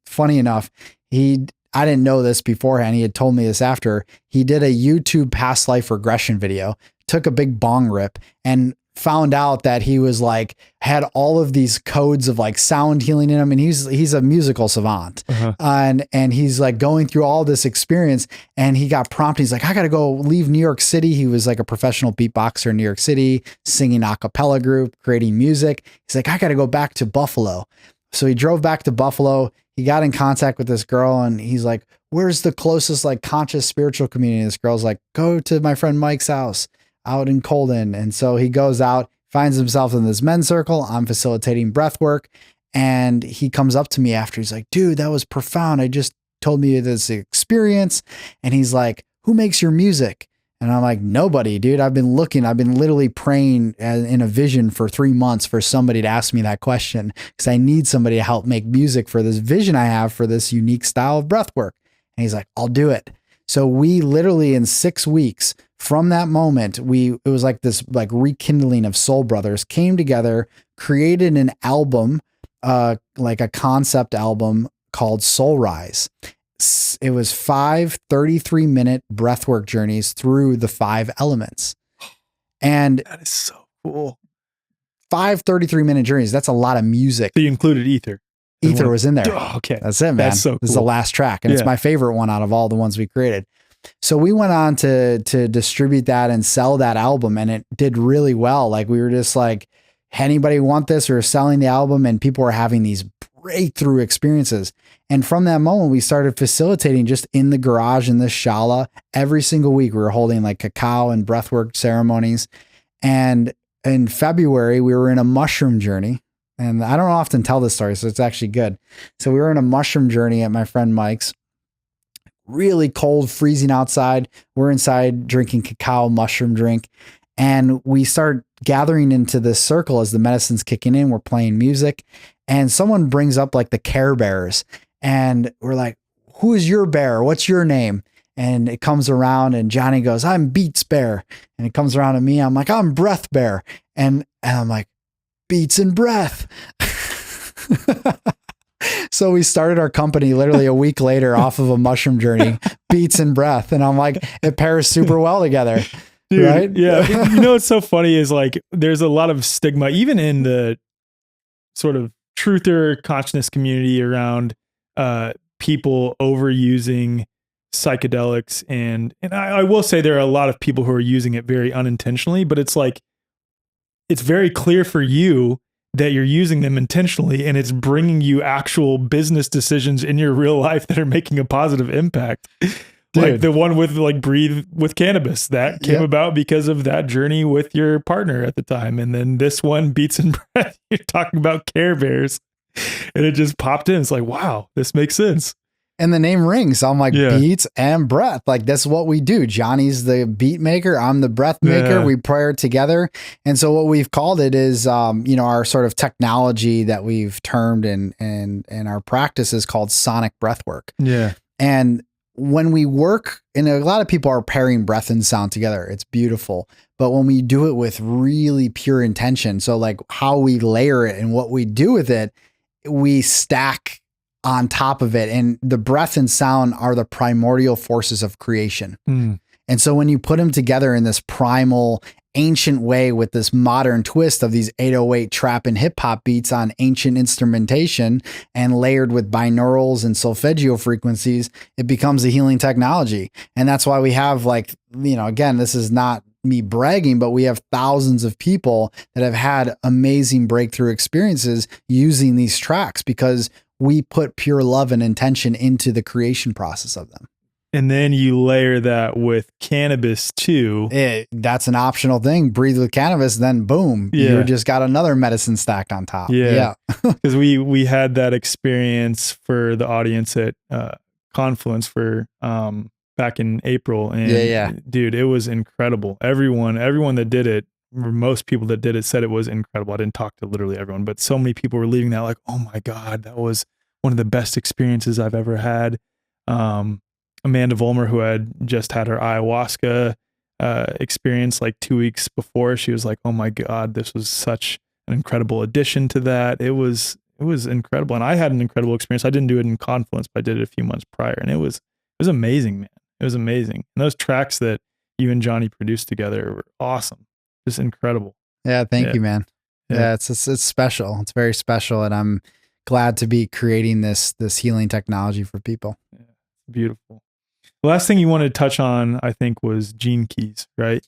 funny enough, I didn't know this beforehand. He had told me this after. He did a YouTube past life regression video, took a big bong rip, and found out that he was like, had all of these codes of like sound healing in him. And he's a musical savant. And he's like going through all this experience, and he got prompted. He's like, I got to go leave New York City. He was like a professional beatboxer in New York City, singing a cappella group, creating music. He's like, I got to go back to Buffalo. So he drove back to Buffalo. He got in contact with this girl, and he's like, where's the closest like conscious spiritual community? This girl's like, go to my friend Mike's house out in Colden. And so he goes out, finds himself in this men's circle. I'm facilitating breath work. And he comes up to me after. He's like, dude, that was profound. I just told me this experience. And he's like, who makes your music? And I'm like, nobody, dude. I've been literally praying in a vision for 3 months for somebody to ask me that question, because I need somebody to help make music for this vision I have for this unique style of breath work. And he's like, I'll do it. So we literally in 6 weeks from that moment, it was like this like rekindling of soul brothers, came together, created an album, like a concept album called Soul Rise. It was 5 33-minute breathwork journeys through the 5 elements. And that is so cool. 5 33-minute journeys. That's a lot of music. So you included ether. Ether was in there. Oh, okay. That's it, man. That's so cool. This is the last track. And it's my favorite one out of all the ones we created. So we went on to distribute that and sell that album, and it did really well. Like we were just like, anybody want this? We were selling the album and people were having these breakthrough experiences. And from that moment, we started facilitating just in the garage in this shala. Every single week, we were holding like cacao and breathwork ceremonies. And in February, we were in a mushroom journey. And I don't often tell this story, so it's actually good. So we were in a mushroom journey at my friend Mike's. Really cold, freezing outside. We're inside drinking cacao mushroom drink. And we start gathering into this circle as the medicine's kicking in. We're playing music. And someone brings up like the Care Bears. And we're like, who is your bear? What's your name? And it comes around and Johnny goes, I'm Beats Bear. And it comes around to me. I'm like, I'm Breath Bear. And I'm like, Beats and Breath. So we started our company literally a week later off of a mushroom journey, Beats and Breath. And I'm like, it pairs super well together. Dude, right? Yeah. You know, what's so funny is like, there's a lot of stigma, even in the sort of truther consciousness community around people overusing psychedelics. And I will say there are a lot of people who are using it very unintentionally, but it's like, it's very clear for you that you're using them intentionally and it's bringing you actual business decisions in your real life that are making a positive impact. Dude. Like the one with like Breathe with cannabis that came about because of that journey with your partner at the time. And then this one, Beats and Breath, you're talking about Care Bears and it just popped in. It's like, wow, this makes sense. And the name rings. I'm like, Beats and Breath. Like, that's what we do. Johnny's the beat maker. I'm the breath maker. We pair together. And so what we've called it is, you know, our sort of technology that we've termed and our practice is called sonic breathwork. Yeah. And when we work, and a lot of people are pairing breath and sound together, it's beautiful. But when we do it with really pure intention, so like how we layer it and what we do with it, we stack on top of it. And the breath and sound are the primordial forces of creation. And so when you put them together in this primal, ancient way with this modern twist of these 808 trap and hip hop beats on ancient instrumentation and layered with binaurals and solfeggio frequencies, it becomes a healing technology. And that's why we have, like, you know, again, this is not me bragging, but we have thousands of people that have had amazing breakthrough experiences using these tracks because we put pure love and intention into the creation process of them. And then you layer that with cannabis too. That's an optional thing. Breathe with cannabis, then boom, you just got another medicine stacked on top. Yeah. Because we had that experience for the audience at Confluence for back in April. And dude, it was incredible. Everyone that did it, or most people that did it, said it was incredible. I didn't talk to literally everyone, but so many people were leaving that like, oh my God, that was one of the best experiences I've ever had. Amanda Vollmer, who had just had her ayahuasca experience like 2 weeks before, she was like, oh my God, this was such an incredible addition to that. It was incredible. And I had an incredible experience. I didn't do it in Confluence, but I did it a few months prior. And it was amazing, man. It was amazing. And those tracks that you and Johnny produced together were awesome. Just incredible. Yeah. Thank you, man. Yeah. It's special. It's very special. And I'm glad to be creating this healing technology for people. Yeah. Beautiful. The last thing you wanted to touch on, I think, was gene keys, right?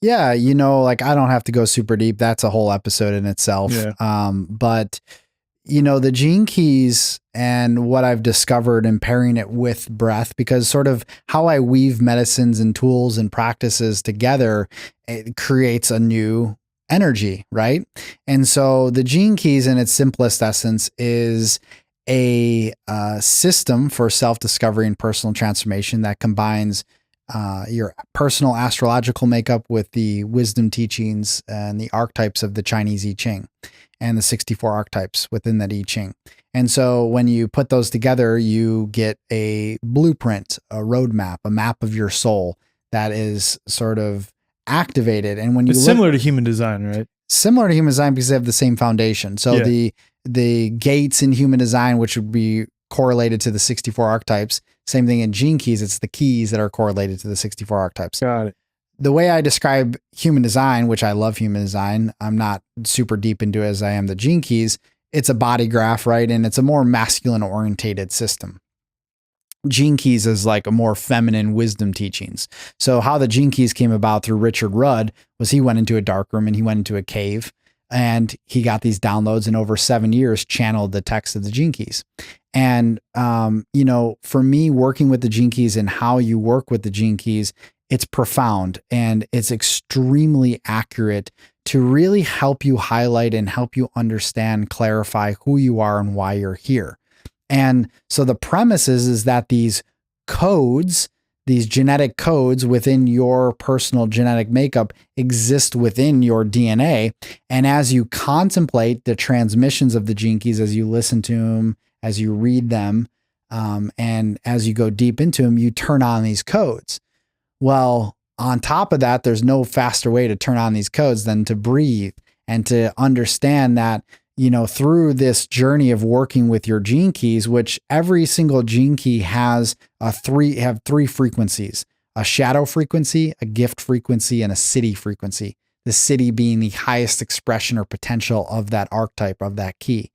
Yeah. You know, like I don't have to go super deep. That's a whole episode in itself. Yeah. But you know, the gene keys and what I've discovered and pairing it with breath, because sort of how I weave medicines and tools and practices together, it creates a new energy, right? And so the gene keys in its simplest essence is a system for self-discovery and personal transformation that combines your personal astrological makeup with the wisdom teachings and the archetypes of the Chinese I Ching and the 64 archetypes within that I Ching. And so when you put those together, you get a blueprint, a roadmap, a map of your soul that is sort of activated. And when you it's similar to human design, right? Similar to human design because they have the same foundation. So the gates in human design, which would be correlated to the 64 archetypes, same thing in gene keys. It's the keys that are correlated to the 64 archetypes. Got it. The way I describe human design, which I love human design, I'm not super deep into it as I am the gene keys, it's a body graph, right? And it's a more masculine orientated system. Gene Keys is like a more feminine wisdom teachings. So how the Gene Keys came about through Richard Rudd was he went into a dark room and he went into a cave and he got these downloads and over 7 years channeled the text of the Gene Keys. And, for me working with the Gene Keys and how you work with the Gene Keys, it's profound and it's extremely accurate to really help you highlight and help you understand, clarify who you are and why you're here. And so the premise is that these codes, these genetic codes within your personal genetic makeup exist within your DNA. And as you contemplate the transmissions of the Gene Keys, as you listen to them, as you read them, and as you go deep into them, you turn on these codes. Well, on top of that, there's no faster way to turn on these codes than to breathe and to understand that, through this journey of working with your Gene Keys, which every single Gene Key has three frequencies: a shadow frequency, a gift frequency, and a city frequency. The city being the highest expression or potential of that archetype of that key.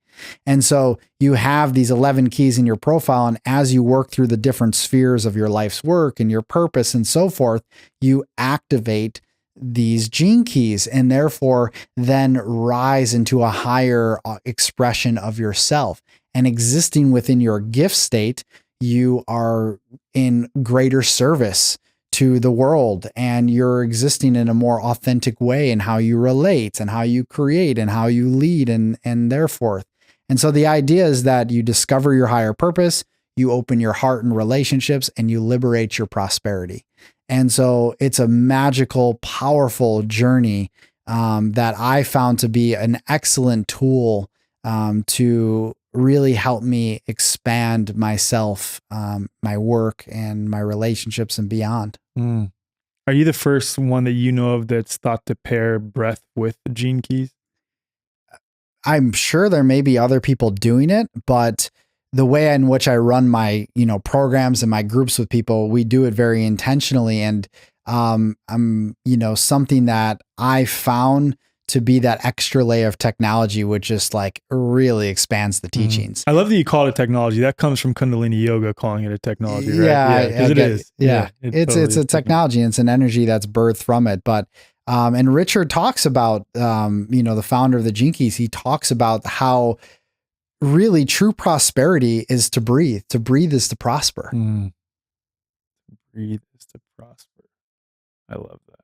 And so you have these 11 keys in your profile. And as you work through the different spheres of your life's work and your purpose and so forth, you activate these Gene Keys and therefore then rise into a higher expression of yourself. And existing within your gift state, you are in greater service to the world and you're existing in a more authentic way in how you relate and how you create and how you lead and therefore. And so the idea is that you discover your higher purpose, you open your heart and relationships, and you liberate your prosperity. And so it's a magical, powerful journey that I found to be an excellent tool to really help me expand myself, my work, and my relationships and beyond. Mm. Are you the first one that you know of that's thought to pair breath with the Gene Keys? I'm sure there may be other people doing it, but the way in which I run my, programs and my groups with people, we do it very intentionally. And I'm, something that I found to be that extra layer of technology, which just like really expands the teachings. I love that you call it technology. That comes from Kundalini Yoga, calling it a technology, right? Yeah, because it is. Yeah, It's a technology and it's an energy that's birthed from it. But and Richard talks about, the founder of the Gene Keys, he talks about how really true prosperity is to breathe. To breathe is to prosper. Breathe is to prosper. I love that.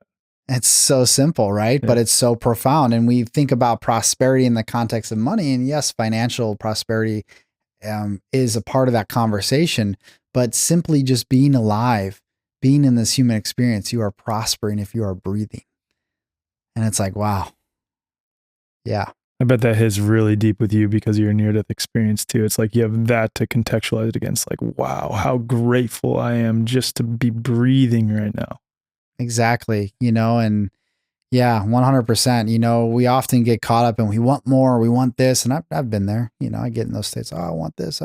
It's so simple, right? Yeah. But it's so profound. And we think about prosperity in the context of money. And yes, financial prosperity is a part of that conversation. But simply just being alive, being in this human experience, you are prospering if you are breathing. And it's like, wow. Yeah. I bet that hits really deep with you because of your near-death experience too. It's like you have that to contextualize it against, like, wow, how grateful I am just to be breathing right now. Exactly. And yeah, 100%. We often get caught up and we want more, we want this. And I've been there, I get in those states. Oh, I want this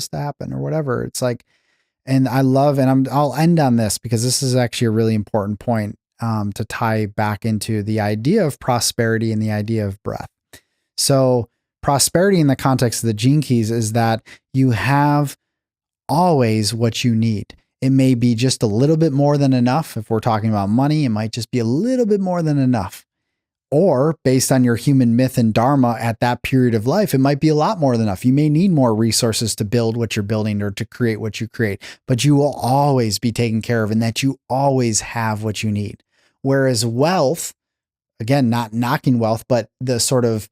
to happen or whatever. It's like, and I love, and I'll end on this because this is actually a really important point to tie back into the idea of prosperity and the idea of breath. So prosperity in the context of the Gene Keys is that you have always what you need. It may be just a little bit more than enough. If we're talking about money, it might just be a little bit more than enough. Or based on your human myth and dharma at that period of life, it might be a lot more than enough. You may need more resources to build what you're building or to create what you create, but you will always be taken care of and that you always have what you need. Whereas wealth, again, not knocking wealth, but the sort of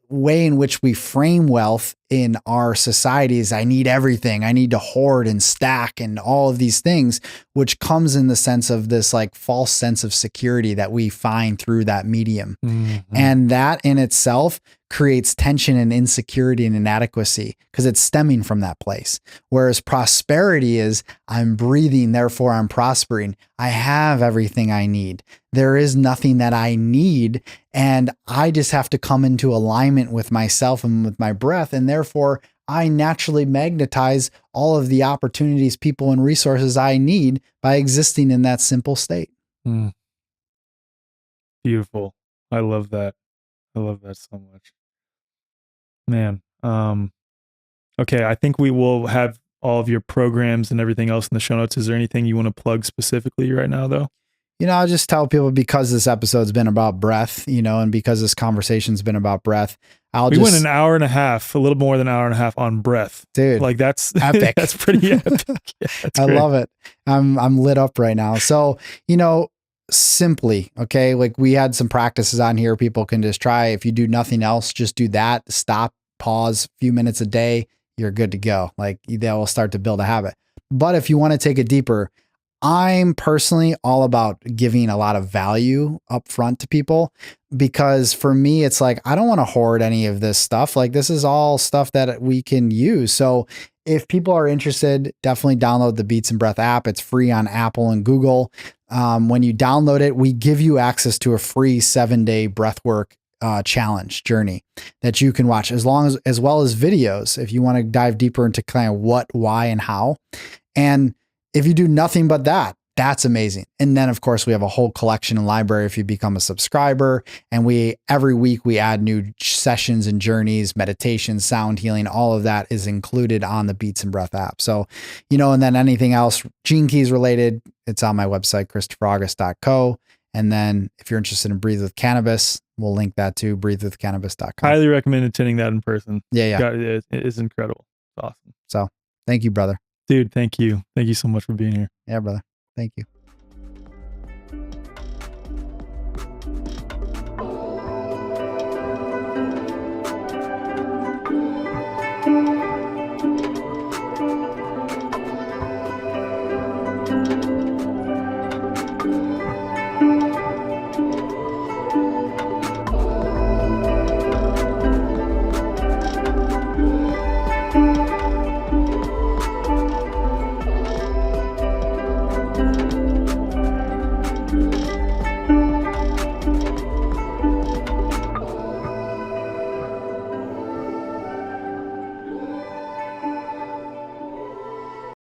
way in which we frame wealth in our society is I need everything. I need to hoard and stack and all of these things, which comes in the sense of this like false sense of security that we find through that medium. Mm-hmm. And that in itself creates tension and insecurity and inadequacy because it's stemming from that place. Whereas prosperity is I'm breathing, therefore I'm prospering. I have everything I need. There is nothing that I need. And I just have to come into alignment with myself and with my breath. And therefore I naturally magnetize all of the opportunities, people, and resources I need by existing in that simple state. Mm. Beautiful. I love that. I love that so much. Man. Okay. I think we will have all of your programs and everything else in the show notes. Is there anything you want to plug specifically right now, though? I'll just tell people, because this episode's been about breath, and because this conversation's been about breath, we went an hour and a half, a little more than an hour and a half on breath. Dude, like that's epic. That's pretty epic. Yeah, that's I great. love it. I'm lit up right now. So, simply, okay, like we had some practices on here people can just try. If you do nothing else, just do that. Stop, pause a few minutes a day. You're good to go. Like that will start to build a habit. But if you want to take it deeper, I'm personally all about giving a lot of value up front to people, because for me, it's like, I don't want to hoard any of this stuff. Like this is all stuff that we can use. So if people are interested, definitely download the Beats and Breath app. It's free on Apple and Google. When you download it, we give you access to a free 7-day breathwork challenge journey that you can watch, as well as videos if you want to dive deeper into kind of what, why, and how. And if you do nothing but that, that's amazing. And then of course we have a whole collection and library if you become a subscriber, and every week we add new sessions and journeys, meditation, sound healing, all of that is included on the Beats and Breath app. So, and then anything else Gene Keys related, it's on my website, christopheraugust.co. And then if you're interested in Breathe with Cannabis, we'll link that to breathewithcannabis.com. Highly recommend attending that in person. Yeah. It is incredible. It's awesome. So thank you, brother. Dude, thank you. Thank you so much for being here. Yeah, brother. Thank you.